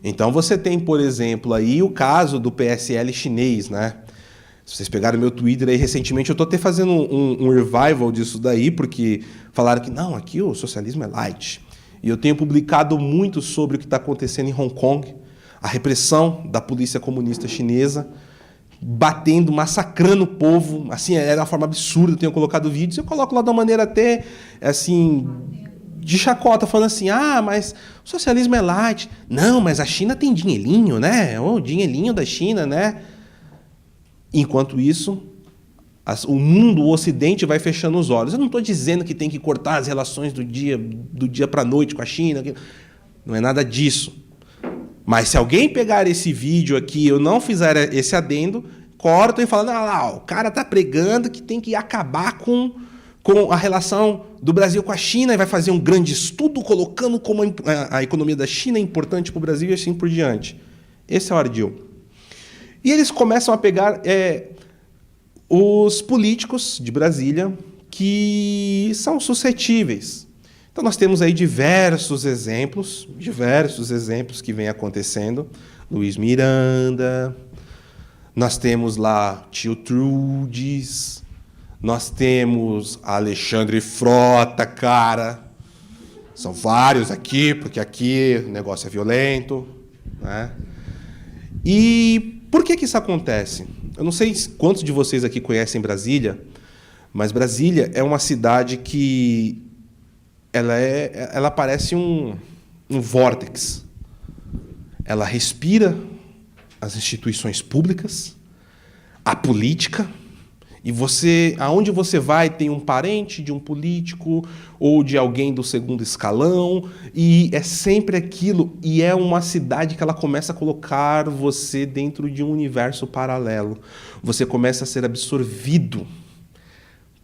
Speaker 1: Então você tem, por exemplo, aí o caso do PSL chinês, né? Se vocês pegaram meu Twitter aí recentemente, eu estou até fazendo um revival disso daí, porque falaram que não, aqui o socialismo é light. E eu tenho publicado muito sobre o que está acontecendo em Hong Kong, a repressão da polícia comunista chinesa, batendo, massacrando o povo, assim, era uma forma absurda. Eu tenho colocado vídeos, eu coloco lá de uma maneira até, assim, de chacota, falando assim, mas o socialismo é light. Não, mas a China tem dinheirinho, né? O dinheirinho da China, né? Enquanto isso, o mundo, o Ocidente, vai fechando os olhos. Eu não estou dizendo que tem que cortar as relações do dia para a noite com a China. Não é nada disso. Mas se alguém pegar esse vídeo aqui e eu não fizer esse adendo, corto e falo, o cara está pregando que tem que acabar com a relação do Brasil com a China e vai fazer um grande estudo colocando como a economia da China é importante para o Brasil e assim por diante. Esse é o ardil. E eles começam a pegar os políticos de Brasília que são suscetíveis. Então, nós temos aí diversos exemplos que vêm acontecendo. Luiz Miranda, nós temos lá tio Trudes, nós temos Alexandre Frota, cara. São vários aqui, porque aqui o negócio é violento, né? E por que isso acontece? Eu não sei quantos de vocês aqui conhecem Brasília, mas Brasília é uma cidade que ela parece um vórtex. Ela respira as instituições públicas, a política, e aonde você vai tem um parente de um político ou de alguém do segundo escalão, e é sempre aquilo. E é uma cidade que ela começa a colocar você dentro de um universo paralelo. Você começa a ser absorvido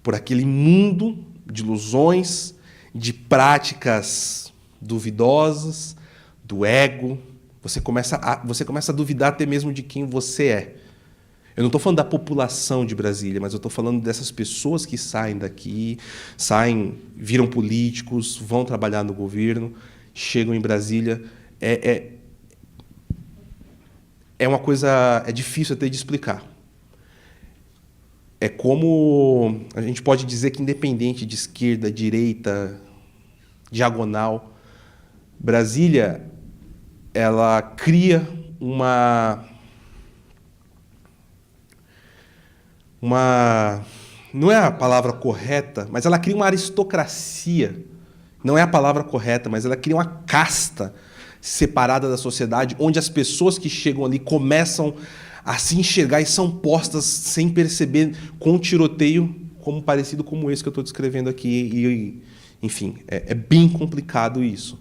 Speaker 1: por aquele mundo de ilusões, de práticas duvidosas, do ego. Você começa a duvidar até mesmo de quem você é. Eu não estou falando da população de Brasília, mas eu estou falando dessas pessoas que saem daqui, viram políticos, vão trabalhar no governo, chegam em Brasília. É uma coisa, é difícil até de explicar. É como a gente pode dizer que, independente de esquerda, direita, diagonal, Brasília, ela cria não é a palavra correta, mas ela cria uma aristocracia. Não é a palavra correta, mas ela cria uma casta separada da sociedade, onde as pessoas que chegam ali começam a se enxergar e são postas sem perceber, com um tiroteio parecido como esse que eu estou descrevendo aqui. Enfim, é bem complicado isso.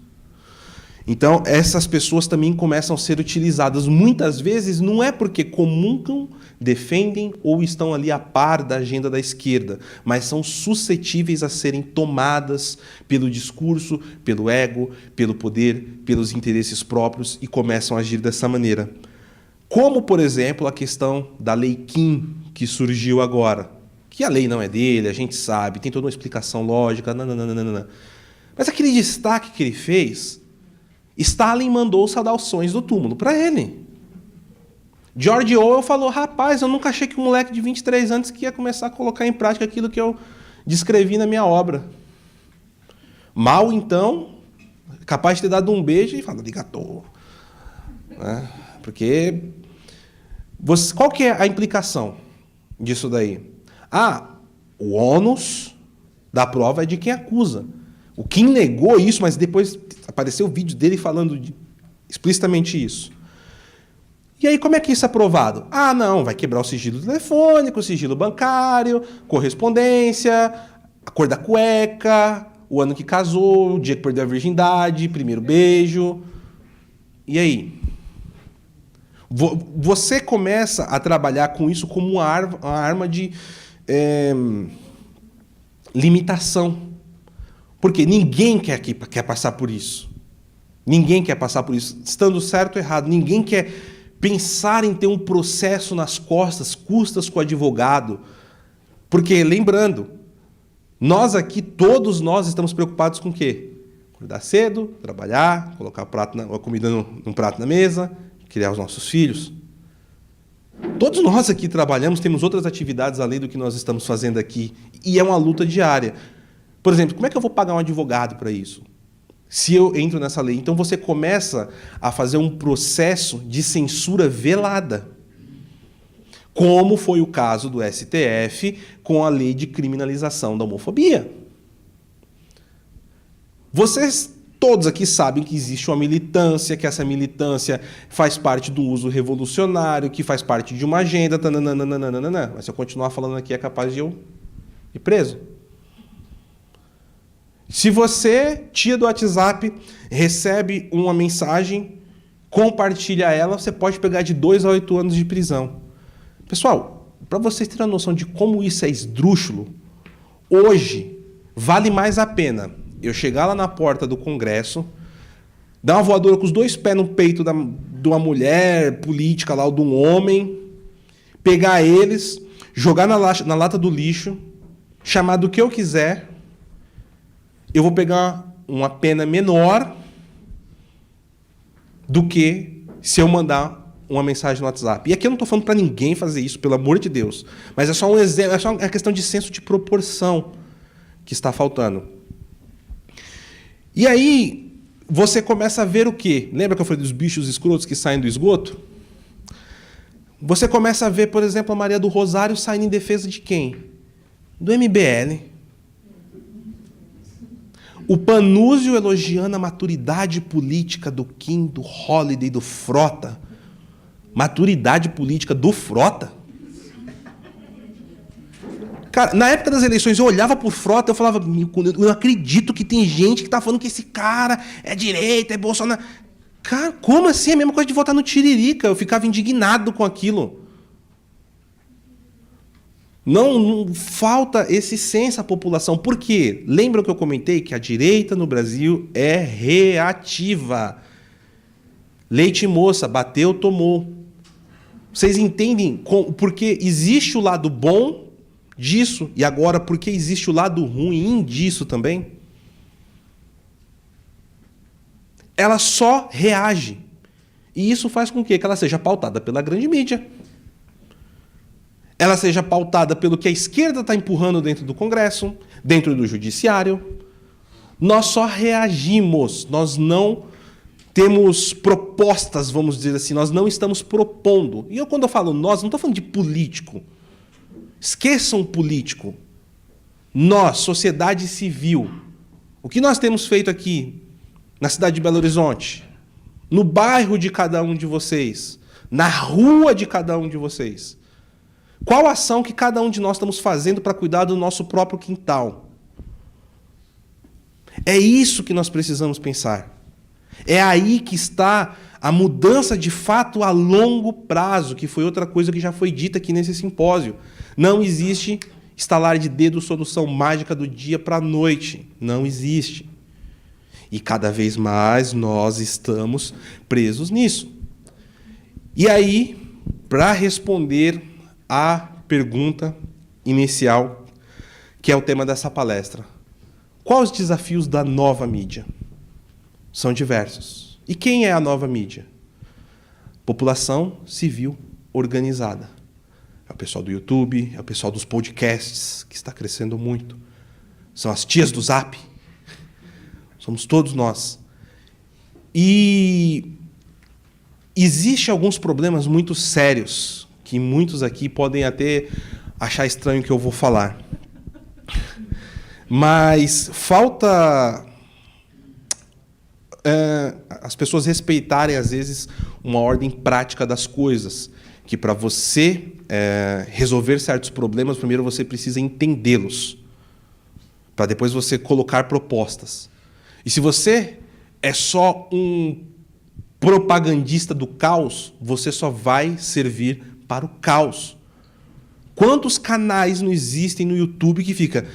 Speaker 1: Então, essas pessoas também começam a ser utilizadas. Muitas vezes não é porque comungam, defendem ou estão ali a par da agenda da esquerda, mas são suscetíveis a serem tomadas pelo discurso, pelo ego, pelo poder, pelos interesses próprios e começam a agir dessa maneira. Como, por exemplo, a questão da Lei Kim, que surgiu agora. Que a lei não é dele, a gente sabe, tem toda uma explicação lógica, não. Mas aquele destaque que ele fez, Stalin mandou os saudações do túmulo para ele. George Orwell falou, rapaz, eu nunca achei que um moleque de 23 anos que ia começar a colocar em prática aquilo que eu descrevi na minha obra. Mao, então, capaz de ter dado um beijo e falou, arigatou. Né? Porque, qual que é a implicação disso daí? O ônus da prova é de quem acusa. O Kim negou isso, mas depois apareceu o vídeo dele falando explicitamente isso. E aí, como é que isso é provado? Não, vai quebrar o sigilo telefônico, o sigilo bancário, correspondência, a cor da cueca, o ano que casou, o dia que perdeu a virgindade, primeiro beijo. E aí? Você começa a trabalhar com isso como uma arma de limitação. Porque ninguém quer passar por isso. Ninguém quer passar por isso. Estando certo ou errado, ninguém quer pensar em ter um processo nas custas com o advogado. Porque, lembrando, nós aqui, todos nós estamos preocupados com o quê? Acordar cedo, trabalhar, colocar a comida num prato na mesa, criar os nossos filhos. Todos nós aqui trabalhamos, temos outras atividades além do que nós estamos fazendo aqui, e é uma luta diária. Por exemplo, como é que eu vou pagar um advogado para isso? Se eu entro nessa lei. Então você começa a fazer um processo de censura velada, como foi o caso do STF com a lei de criminalização da homofobia. Vocês todos aqui sabem que existe uma militância, que essa militância faz parte do uso revolucionário, que faz parte de uma agenda, tananana. Mas se eu continuar falando aqui é capaz de eu ir preso. Se você, tia do WhatsApp, recebe uma mensagem, compartilha ela, você pode pegar de 2 a 8 anos de prisão. Pessoal, para vocês terem a noção de como isso é esdrúxulo, hoje vale mais a pena eu chegar lá na porta do Congresso, dar uma voadora com os 2 pés no peito de uma mulher política lá, ou de um homem, pegar eles, jogar na lata do lixo, chamar do que eu quiser, eu vou pegar uma pena menor do que se eu mandar uma mensagem no WhatsApp. E aqui eu não estou falando para ninguém fazer isso, pelo amor de Deus. Mas é só um exemplo, é só uma questão de senso de proporção que está faltando. E aí, você começa a ver o quê? Lembra que eu falei dos bichos escrotos que saem do esgoto? Você começa a ver, por exemplo, a Maria do Rosário saindo em defesa de quem? Do MBL. O Panúzio elogiando a maturidade política do Kim, do Holliday, do Frota. Maturidade política do Frota? Cara, na época das eleições, eu olhava pro Frota e eu falava, eu não acredito que tem gente que tá falando que esse cara é direita, é Bolsonaro. Cara, como assim? É a mesma coisa de votar no Tiririca. Eu ficava indignado com aquilo. Não falta esse senso à população. Por quê? Lembra que eu comentei que a direita no Brasil é reativa. Leite moça, bateu, tomou. Vocês entendem porque existe o lado bom disso e agora porque existe o lado ruim disso também? Ela só reage. E isso faz com que ela seja pautada pela grande mídia. Ela seja pautada pelo que a esquerda está empurrando dentro do Congresso, dentro do Judiciário. Nós só reagimos, nós não temos propostas, vamos dizer assim, nós não estamos propondo. E quando eu falo nós, não estou falando de político. Esqueçam político. Nós, sociedade civil, o que nós temos feito aqui na cidade de Belo Horizonte, no bairro de cada um de vocês, na rua de cada um de vocês? Qual a ação que cada um de nós estamos fazendo para cuidar do nosso próprio quintal? É isso que nós precisamos pensar. É aí que está a mudança de fato a longo prazo, que foi outra coisa que já foi dita aqui nesse simpósio. Não existe estalar de dedo, solução mágica do dia para a noite. Não existe. E cada vez mais nós estamos presos nisso. E aí, para responder a pergunta inicial, que é o tema dessa palestra. Quais os desafios da nova mídia? São diversos. E quem é a nova mídia? População civil organizada. É o pessoal do YouTube, é o pessoal dos podcasts, que está crescendo muito. São as tias do Zap. Somos todos nós. E existem alguns problemas muito sérios que muitos aqui podem até achar estranho que eu vou falar. Mas falta as pessoas respeitarem, às vezes, uma ordem prática das coisas. Que para você resolver certos problemas, primeiro você precisa entendê-los. Para depois você colocar propostas. E se você é só um propagandista do caos, você só vai servir para o caos. Quantos canais não existem no YouTube que fica...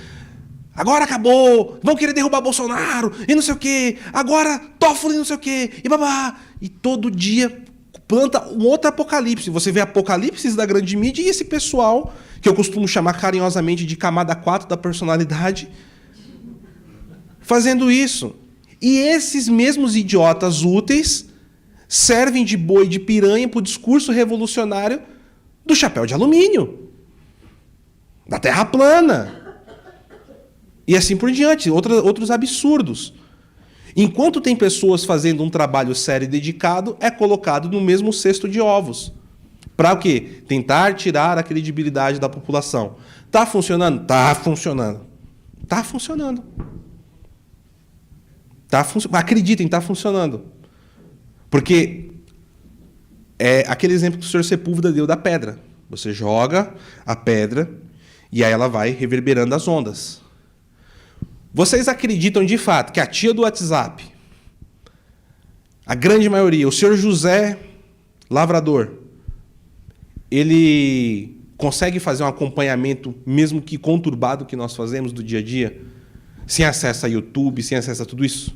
Speaker 1: Agora acabou, vão querer derrubar Bolsonaro, e não sei o quê, agora Toffoli não sei o quê, e babá. E todo dia planta um outro apocalipse. Você vê apocalipses da grande mídia e esse pessoal, que eu costumo chamar carinhosamente de camada 4 da personalidade, fazendo isso. E esses mesmos idiotas úteis servem de boi de piranha para o discurso revolucionário do chapéu de alumínio, da terra plana, e assim por diante, outros absurdos. Enquanto tem pessoas fazendo um trabalho sério e dedicado, é colocado no mesmo cesto de ovos. Para o quê? Tentar tirar a credibilidade da população. Está funcionando? Está funcionando. Está funcionando. Acreditem, está funcionando. Porque é aquele exemplo que o senhor Sepúlveda deu da pedra. Você joga a pedra e aí ela vai reverberando as ondas. Vocês acreditam de fato que a tia do WhatsApp, a grande maioria, o senhor José Lavrador, ele consegue fazer um acompanhamento, mesmo que conturbado, que nós fazemos do dia a dia, sem acesso a YouTube, sem acesso a tudo isso?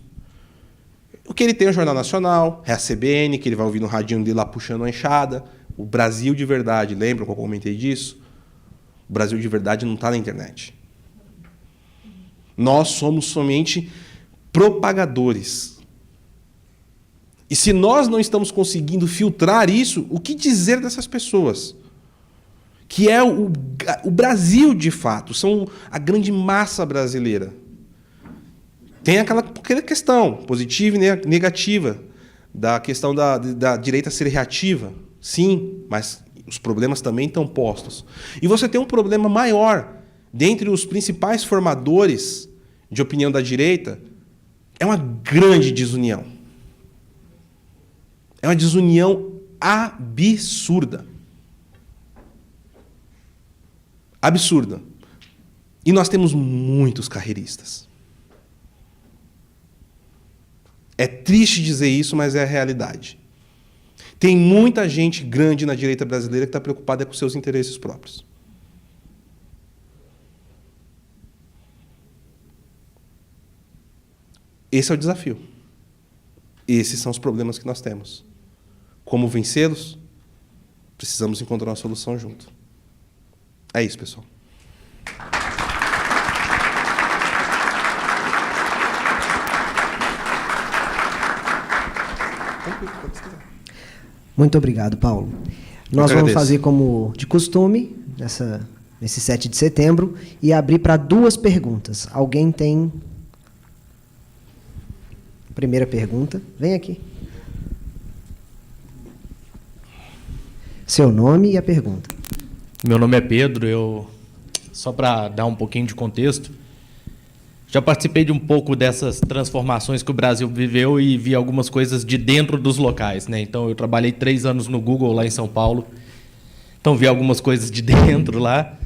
Speaker 1: O que ele tem é o Jornal Nacional, é a CBN, que ele vai ouvir no radinho dele lá puxando a enxada. O Brasil de verdade, lembram que eu comentei disso? O Brasil de verdade não está na internet. Nós somos somente propagadores. E se nós não estamos conseguindo filtrar isso, o que dizer dessas pessoas? Que é o Brasil, de fato, são a grande massa brasileira. Tem aquela questão positiva e negativa, da questão da direita ser reativa. Sim, mas os problemas também estão postos. E você tem um problema maior. Dentre os principais formadores de opinião da direita, é uma grande desunião. É uma desunião absurda. Absurda. E nós temos muitos carreiristas. É triste dizer isso, mas é a realidade. Tem muita gente grande na direita brasileira que está preocupada com seus interesses próprios. Esse é o desafio. Esses são os problemas que nós temos. Como vencê-los? Precisamos encontrar uma solução junto. É isso, pessoal.
Speaker 2: Muito obrigado, Paulo. Nós vamos fazer como de costume, nesse 7 de setembro, e abrir para 2 perguntas. Alguém tem... Primeira pergunta. Vem aqui. Seu nome e a pergunta.
Speaker 3: Meu nome é Pedro. Só para dar um pouquinho de contexto, já participei de um pouco dessas transformações que o Brasil viveu e vi algumas coisas de dentro dos locais, né? Então, eu trabalhei 3 anos no Google, lá em São Paulo. Então, vi algumas coisas de dentro lá.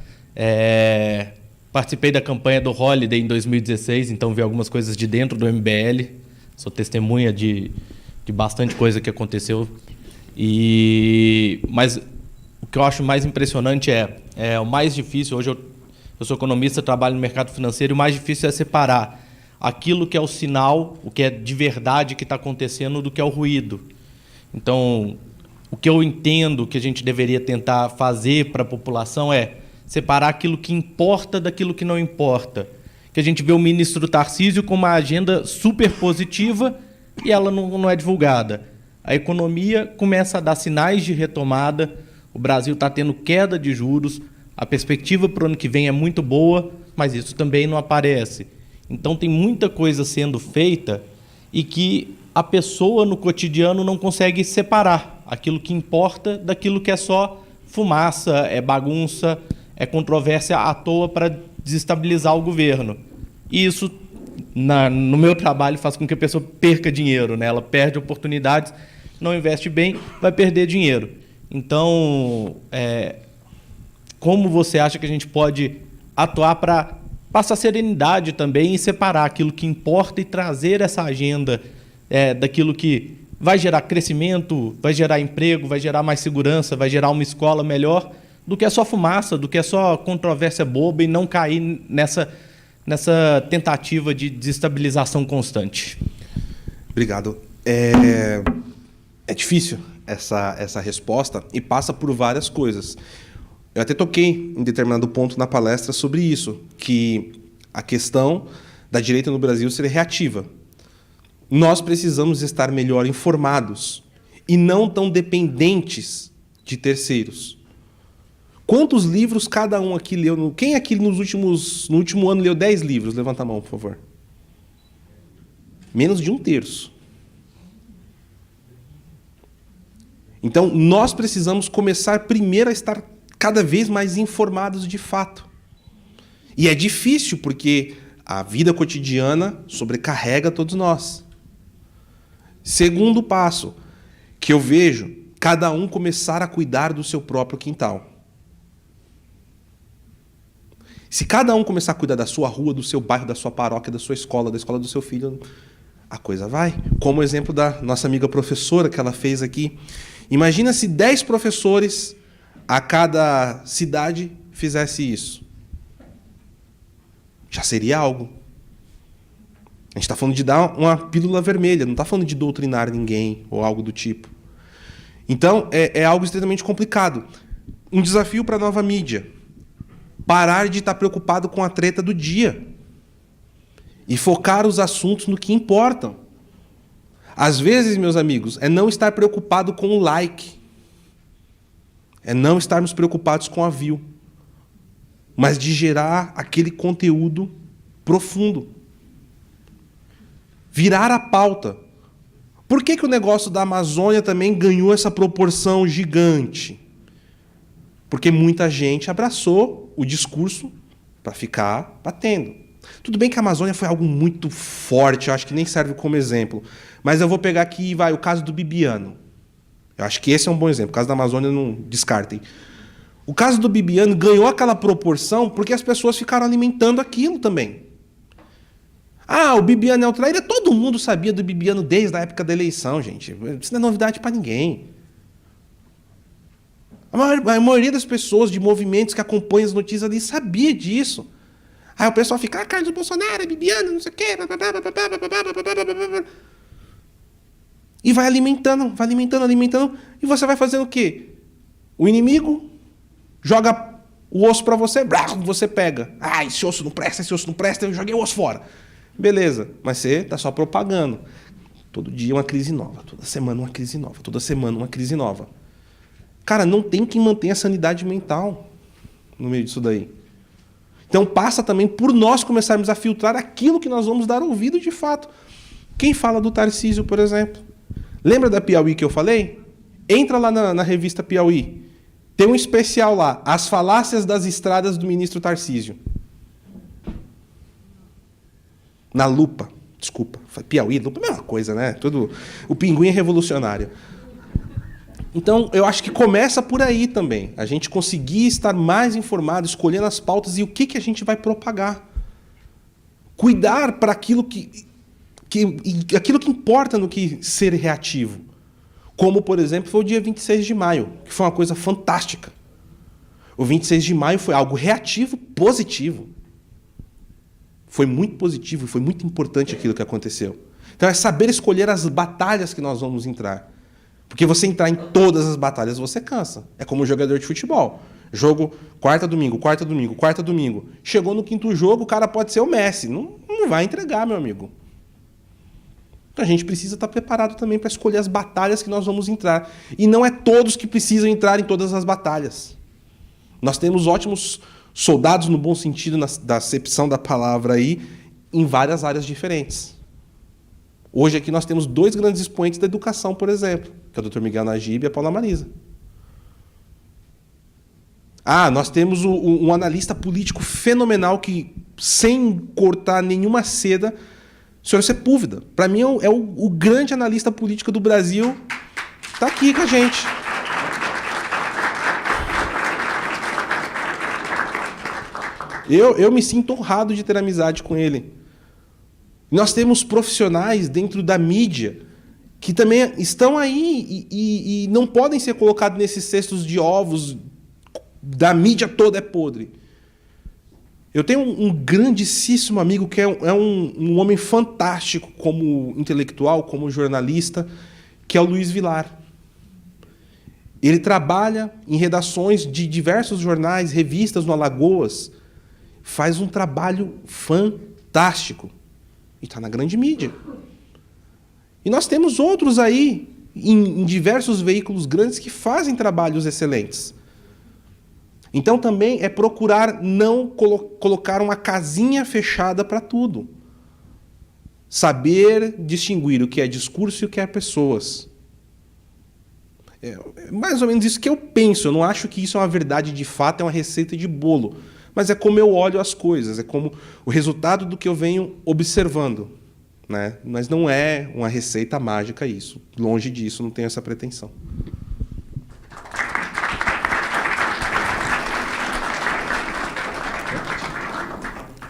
Speaker 3: Participei da campanha do Holiday em 2016, então vi algumas coisas de dentro do MBL. Sou testemunha de bastante coisa que aconteceu. Mas o que eu acho mais impressionante é o mais difícil. Hoje eu sou economista, trabalho no mercado financeiro, e o mais difícil é separar aquilo que é o sinal, o que é de verdade que está acontecendo, do que é o ruído. Então, o que eu entendo que a gente deveria tentar fazer para a população é separar aquilo que importa daquilo que não importa. Que a gente vê o ministro Tarcísio com uma agenda super positiva e ela não é divulgada. A economia começa a dar sinais de retomada, o Brasil está tendo queda de juros, a perspectiva para o ano que vem é muito boa, mas isso também não aparece. Então tem muita coisa sendo feita e que a pessoa no cotidiano não consegue separar aquilo que importa daquilo que é só fumaça, é bagunça, é controvérsia à toa para desestabilizar o governo. E isso, no meu trabalho, faz com que a pessoa perca dinheiro, né? Ela perde oportunidades, não investe bem, vai perder dinheiro. Então, como você acha que a gente pode atuar para passar serenidade também e separar aquilo que importa e trazer essa agenda daquilo que vai gerar crescimento, vai gerar emprego, vai gerar mais segurança, vai gerar uma escola melhor, do que é só fumaça, do que é só controvérsia boba, e não cair nessa tentativa de desestabilização constante?
Speaker 1: Obrigado. É difícil essa resposta e passa por várias coisas. Eu até toquei em determinado ponto na palestra sobre isso, que a questão da direita no Brasil ser reativa. Nós precisamos estar melhor informados e não tão dependentes de terceiros. Quantos livros cada um aqui leu? Quem aqui no último ano leu 10 livros? Levanta a mão, por favor. Menos de 1/3. Então, nós precisamos começar primeiro a estar cada vez mais informados de fato. E é difícil, porque a vida cotidiana sobrecarrega todos nós. Segundo passo, que eu vejo, cada um começar a cuidar do seu próprio quintal. Se cada um começar a cuidar da sua rua, do seu bairro, da sua paróquia, da sua escola, da escola do seu filho, a coisa vai. Como o exemplo da nossa amiga professora que ela fez aqui. Imagina se 10 professores a cada cidade fizesse isso. Já seria algo. A gente está falando de dar uma pílula vermelha, não está falando de doutrinar ninguém ou algo do tipo. Então, é algo extremamente complicado. Um desafio para a nova mídia. Parar de estar preocupado com a treta do dia e focar os assuntos no que importam. Às vezes, meus amigos, é não estar preocupado com o like, é não estarmos preocupados com a view, mas de gerar aquele conteúdo profundo. Virar a pauta. Por que o negócio da Amazônia também ganhou essa proporção gigante? Porque muita gente abraçou o discurso para ficar batendo. Tudo bem que a Amazônia foi algo muito forte, eu acho que nem serve como exemplo. Mas eu vou pegar aqui o caso do Bibiano. Eu acho que esse é um bom exemplo. O caso da Amazônia, não descartem. O caso do Bibiano ganhou aquela proporção porque as pessoas ficaram alimentando aquilo também. Ah, o Bibiano é um traíra. Todo mundo sabia do Bibiano desde a época da eleição, gente. Isso não é novidade para ninguém. A maioria das pessoas de movimentos que acompanham as notícias ali sabia disso. Aí o pessoal fica, Carlos Bolsonaro, Bibiano, não sei o quê. E vai alimentando, alimentando. E você vai fazendo o quê? O inimigo joga o osso para você, você pega. Ah, esse osso não presta, eu joguei o osso fora. Beleza, mas você está só propagando. Todo dia uma crise nova, toda semana uma crise nova, toda semana uma crise nova. Cara, não tem quem mantenha a sanidade mental no meio disso daí. Então passa também por nós começarmos a filtrar aquilo que nós vamos dar ouvido de fato. Quem fala do Tarcísio, por exemplo? Lembra da Piauí que eu falei? Entra lá na revista Piauí. Tem um especial lá, As Falácias das Estradas do Ministro Tarcísio. Na Lupa. Desculpa. Piauí, Lupa, mesma coisa, né? Tudo, o pinguim é revolucionário. Então, eu acho que começa por aí também. A gente conseguir estar mais informado, escolhendo as pautas e o que a gente vai propagar. Cuidar para aquilo aquilo que importa no que ser reativo. Como, por exemplo, foi o dia 26 de maio, que foi uma coisa fantástica. O 26 de maio foi algo reativo, positivo. Foi muito positivo, foi muito importante aquilo que aconteceu. Então, é saber escolher as batalhas que nós vamos entrar. Porque você entrar em todas as batalhas, você cansa. É como um jogador de futebol. Jogo quarta, domingo. Chegou no 5º jogo, o cara pode ser o Messi. Não vai entregar, meu amigo. Então a gente precisa estar preparado também para escolher as batalhas que nós vamos entrar. E não é todos que precisam entrar em todas as batalhas. Nós temos ótimos soldados, no bom sentido, da acepção da palavra aí, em várias áreas diferentes. Hoje aqui nós temos 2 grandes expoentes da educação, por exemplo, que é o Dr. Miguel Najib e a Paula Marisa. Ah, nós temos um analista político fenomenal que, sem cortar nenhuma seda, o senhor Sepúlveda. Para mim é o grande analista político do Brasil. Está aqui com a gente. Eu me sinto honrado de ter amizade com ele. Nós temos profissionais dentro da mídia que também estão aí e não podem ser colocados nesses cestos de ovos da mídia toda é podre. Eu tenho um grandíssimo amigo que é um homem fantástico como intelectual, como jornalista, que é o Luiz Vilar. Ele trabalha em redações de diversos jornais, revistas no Alagoas, faz um trabalho fantástico. E está na grande mídia. E nós temos outros aí, em diversos veículos grandes, que fazem trabalhos excelentes. Então também é procurar não colocar uma casinha fechada para tudo. Saber distinguir o que é discurso e o que é pessoas. É mais ou menos isso que eu penso. Eu não acho que isso é uma verdade de fato, é uma receita de bolo. Mas é como eu olho as coisas, é como o resultado do que eu venho observando. Né? Mas não é uma receita mágica isso. Longe disso, não tenho essa pretensão.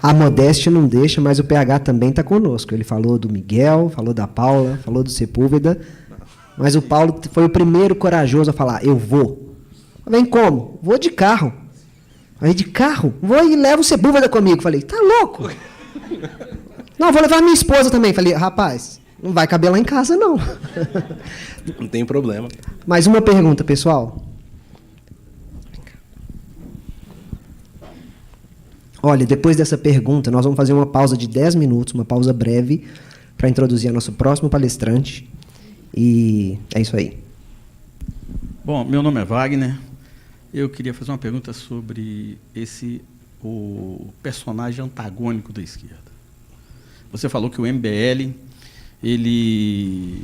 Speaker 2: A modéstia não deixa, mas o PH também está conosco. Ele falou do Miguel, falou da Paula, falou do Sepúlveda, mas o Paulo foi o primeiro corajoso a falar, eu vou. Vem como? Vou de carro. Aí de carro? Vou e levo o Sepúlveda comigo. Falei, tá louco? Não, vou levar minha esposa também. Falei, rapaz, não vai caber lá em casa, não.
Speaker 1: Não tem problema.
Speaker 2: Mais uma pergunta, pessoal. Olha, depois dessa pergunta, nós vamos fazer uma pausa de 10 minutos, uma pausa breve, para introduzir a nosso próximo palestrante. E é isso aí.
Speaker 4: Bom, meu nome é Wagner. Eu queria fazer uma pergunta sobre o personagem antagônico da esquerda. Você falou que o MBL, ele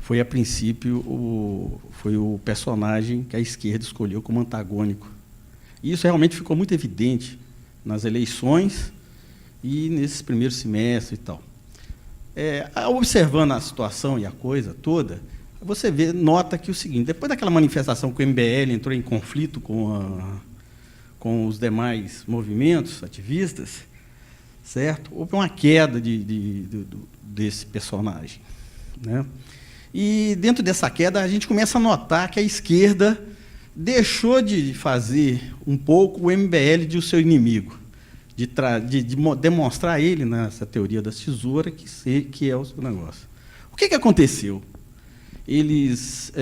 Speaker 4: foi, a princípio, foi o personagem que a esquerda escolheu como antagônico. E isso realmente ficou muito evidente nas eleições e nesses primeiros semestres e tal. Observando a situação e a coisa toda, você nota que o seguinte, depois daquela manifestação que o MBL entrou em conflito com os demais movimentos ativistas, certo? Houve uma queda desse personagem, né? E, dentro dessa queda, a gente começa a notar que a esquerda deixou de fazer um pouco o MBL de o seu inimigo, de demonstrar a ele, nessa teoria da tesoura, que é o seu negócio. O que aconteceu? Eles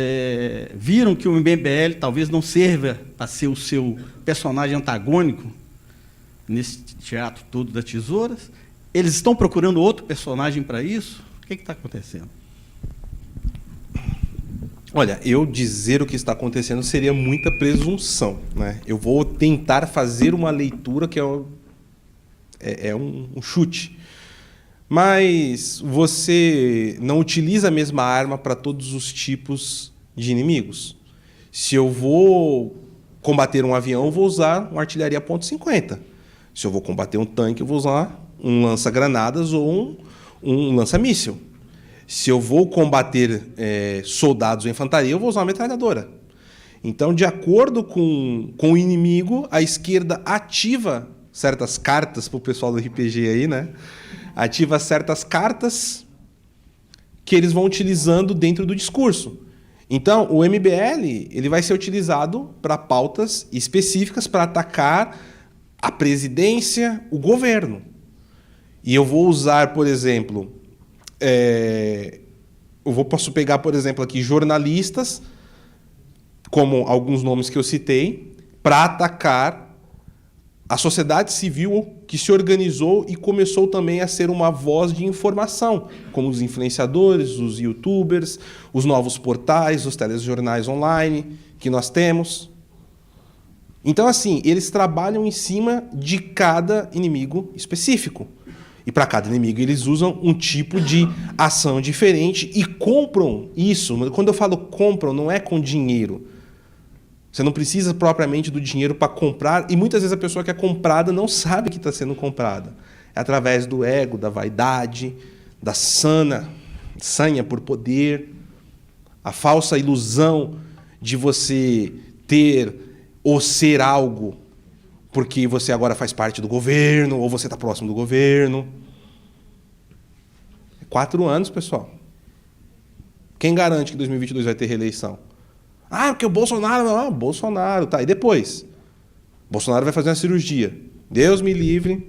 Speaker 4: viram que o MBL talvez não serva para ser o seu personagem antagônico nesse teatro todo das tesouras. Eles estão procurando outro personagem para isso? O que está acontecendo?
Speaker 1: Olha, eu dizer o que está acontecendo seria muita presunção, né? Eu vou tentar fazer uma leitura que é um chute. Mas você não utiliza a mesma arma para todos os tipos de inimigos. Se eu vou combater um avião, eu vou usar uma artilharia .50. Se eu vou combater um tanque, eu vou usar um lança-granadas ou um lança-míssil. Se eu vou combater soldados ou infantaria, eu vou usar uma metralhadora. Então, de acordo com o inimigo, a esquerda ativa certas cartas para o pessoal do RPG aí, né? Ativa certas cartas que eles vão utilizando dentro do discurso. Então, o MBL ele vai ser utilizado para pautas específicas para atacar a presidência, o governo. E eu vou usar, por exemplo, posso pegar, por exemplo, aqui jornalistas, como alguns nomes que eu citei, para atacar a sociedade civil que se organizou e começou também a ser uma voz de informação, como os influenciadores, os youtubers, os novos portais, os telejornais online que nós temos. Então, assim, eles trabalham em cima de cada inimigo específico. E para cada inimigo eles usam um tipo de ação diferente e compram isso. Quando eu falo compram, não é com dinheiro. Você não precisa propriamente do dinheiro para comprar, e muitas vezes a pessoa que é comprada não sabe que está sendo comprada. É através do ego, da vaidade, da sanha por poder, a falsa ilusão de você ter ou ser algo porque você agora faz parte do governo, ou você está próximo do governo. 4 anos, pessoal. Quem garante que 2022 vai ter reeleição? Ah, porque o Bolsonaro... Não, Bolsonaro, tá. E depois? Bolsonaro vai fazer uma cirurgia. Deus me livre,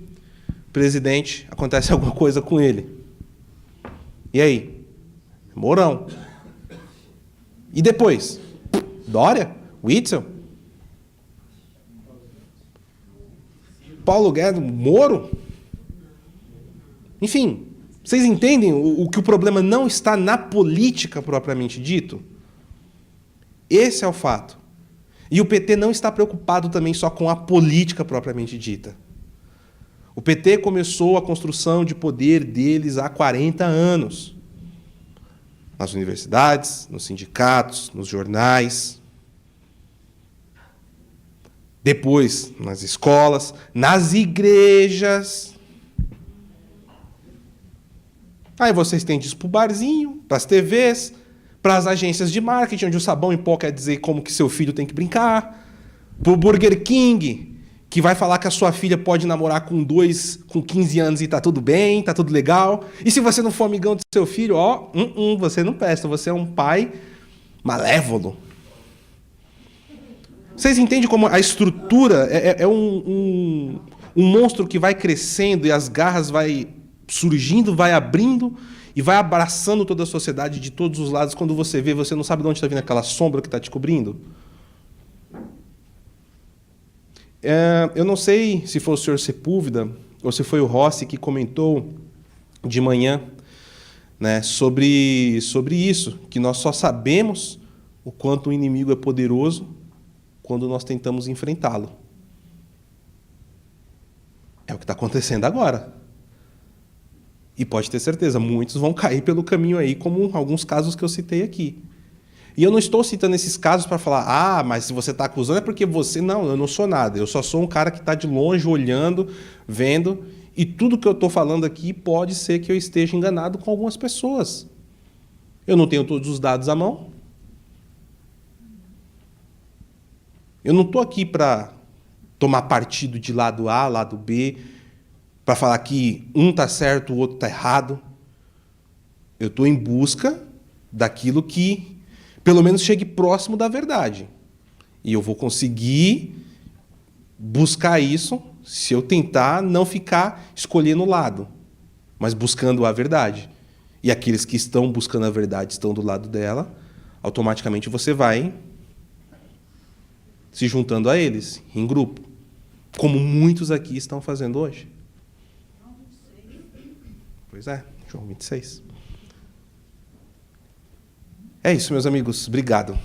Speaker 1: presidente, acontece alguma coisa com ele. E aí? Mourão. E depois? Dória? Witzel? Paulo Guedes? Moro? Enfim, vocês entendem que o problema não está na política propriamente dito? Esse é o fato. E o PT não está preocupado também só com a política propriamente dita. O PT começou a construção de poder deles há 40 anos. Nas universidades, nos sindicatos, nos jornais. Depois, nas escolas, nas igrejas. Aí vocês têm disso para o barzinho, para as TVs, para as agências de marketing, onde o sabão em pó quer dizer como que seu filho tem que brincar. Para o Burger King, que vai falar que a sua filha pode namorar com 15 anos e tá tudo bem, tá tudo legal. E se você não for amigão do seu filho, você não presta, você é um pai malévolo. Vocês entendem como a estrutura é um monstro que vai crescendo e as garras vai surgindo, vai abrindo e vai abraçando toda a sociedade de todos os lados. Quando você vê, você não sabe de onde está vindo aquela sombra que está te cobrindo? Eu não sei se foi o senhor Sepúlveda ou se foi o Rossi que comentou de manhã, né, sobre isso, que nós só sabemos o quanto o inimigo é poderoso quando nós tentamos enfrentá-lo. É o que está acontecendo agora. E pode ter certeza, muitos vão cair pelo caminho aí, como alguns casos que eu citei aqui. E eu não estou citando esses casos para falar, mas se você está acusando é porque você... Não, eu não sou nada. Eu só sou um cara que está de longe, olhando, vendo, e tudo que eu estou falando aqui pode ser que eu esteja enganado com algumas pessoas. Eu não tenho todos os dados à mão. Eu não estou aqui para tomar partido de lado A, lado B, para falar que um está certo, o outro está errado. Eu estou em busca daquilo que, pelo menos, chegue próximo da verdade. E eu vou conseguir buscar isso se eu tentar não ficar escolhendo lado, mas buscando a verdade. E aqueles que estão buscando a verdade, estão do lado dela, automaticamente você vai se juntando a eles, em grupo, como muitos aqui estão fazendo hoje. Pois é, João 26. É isso, meus amigos. Obrigado.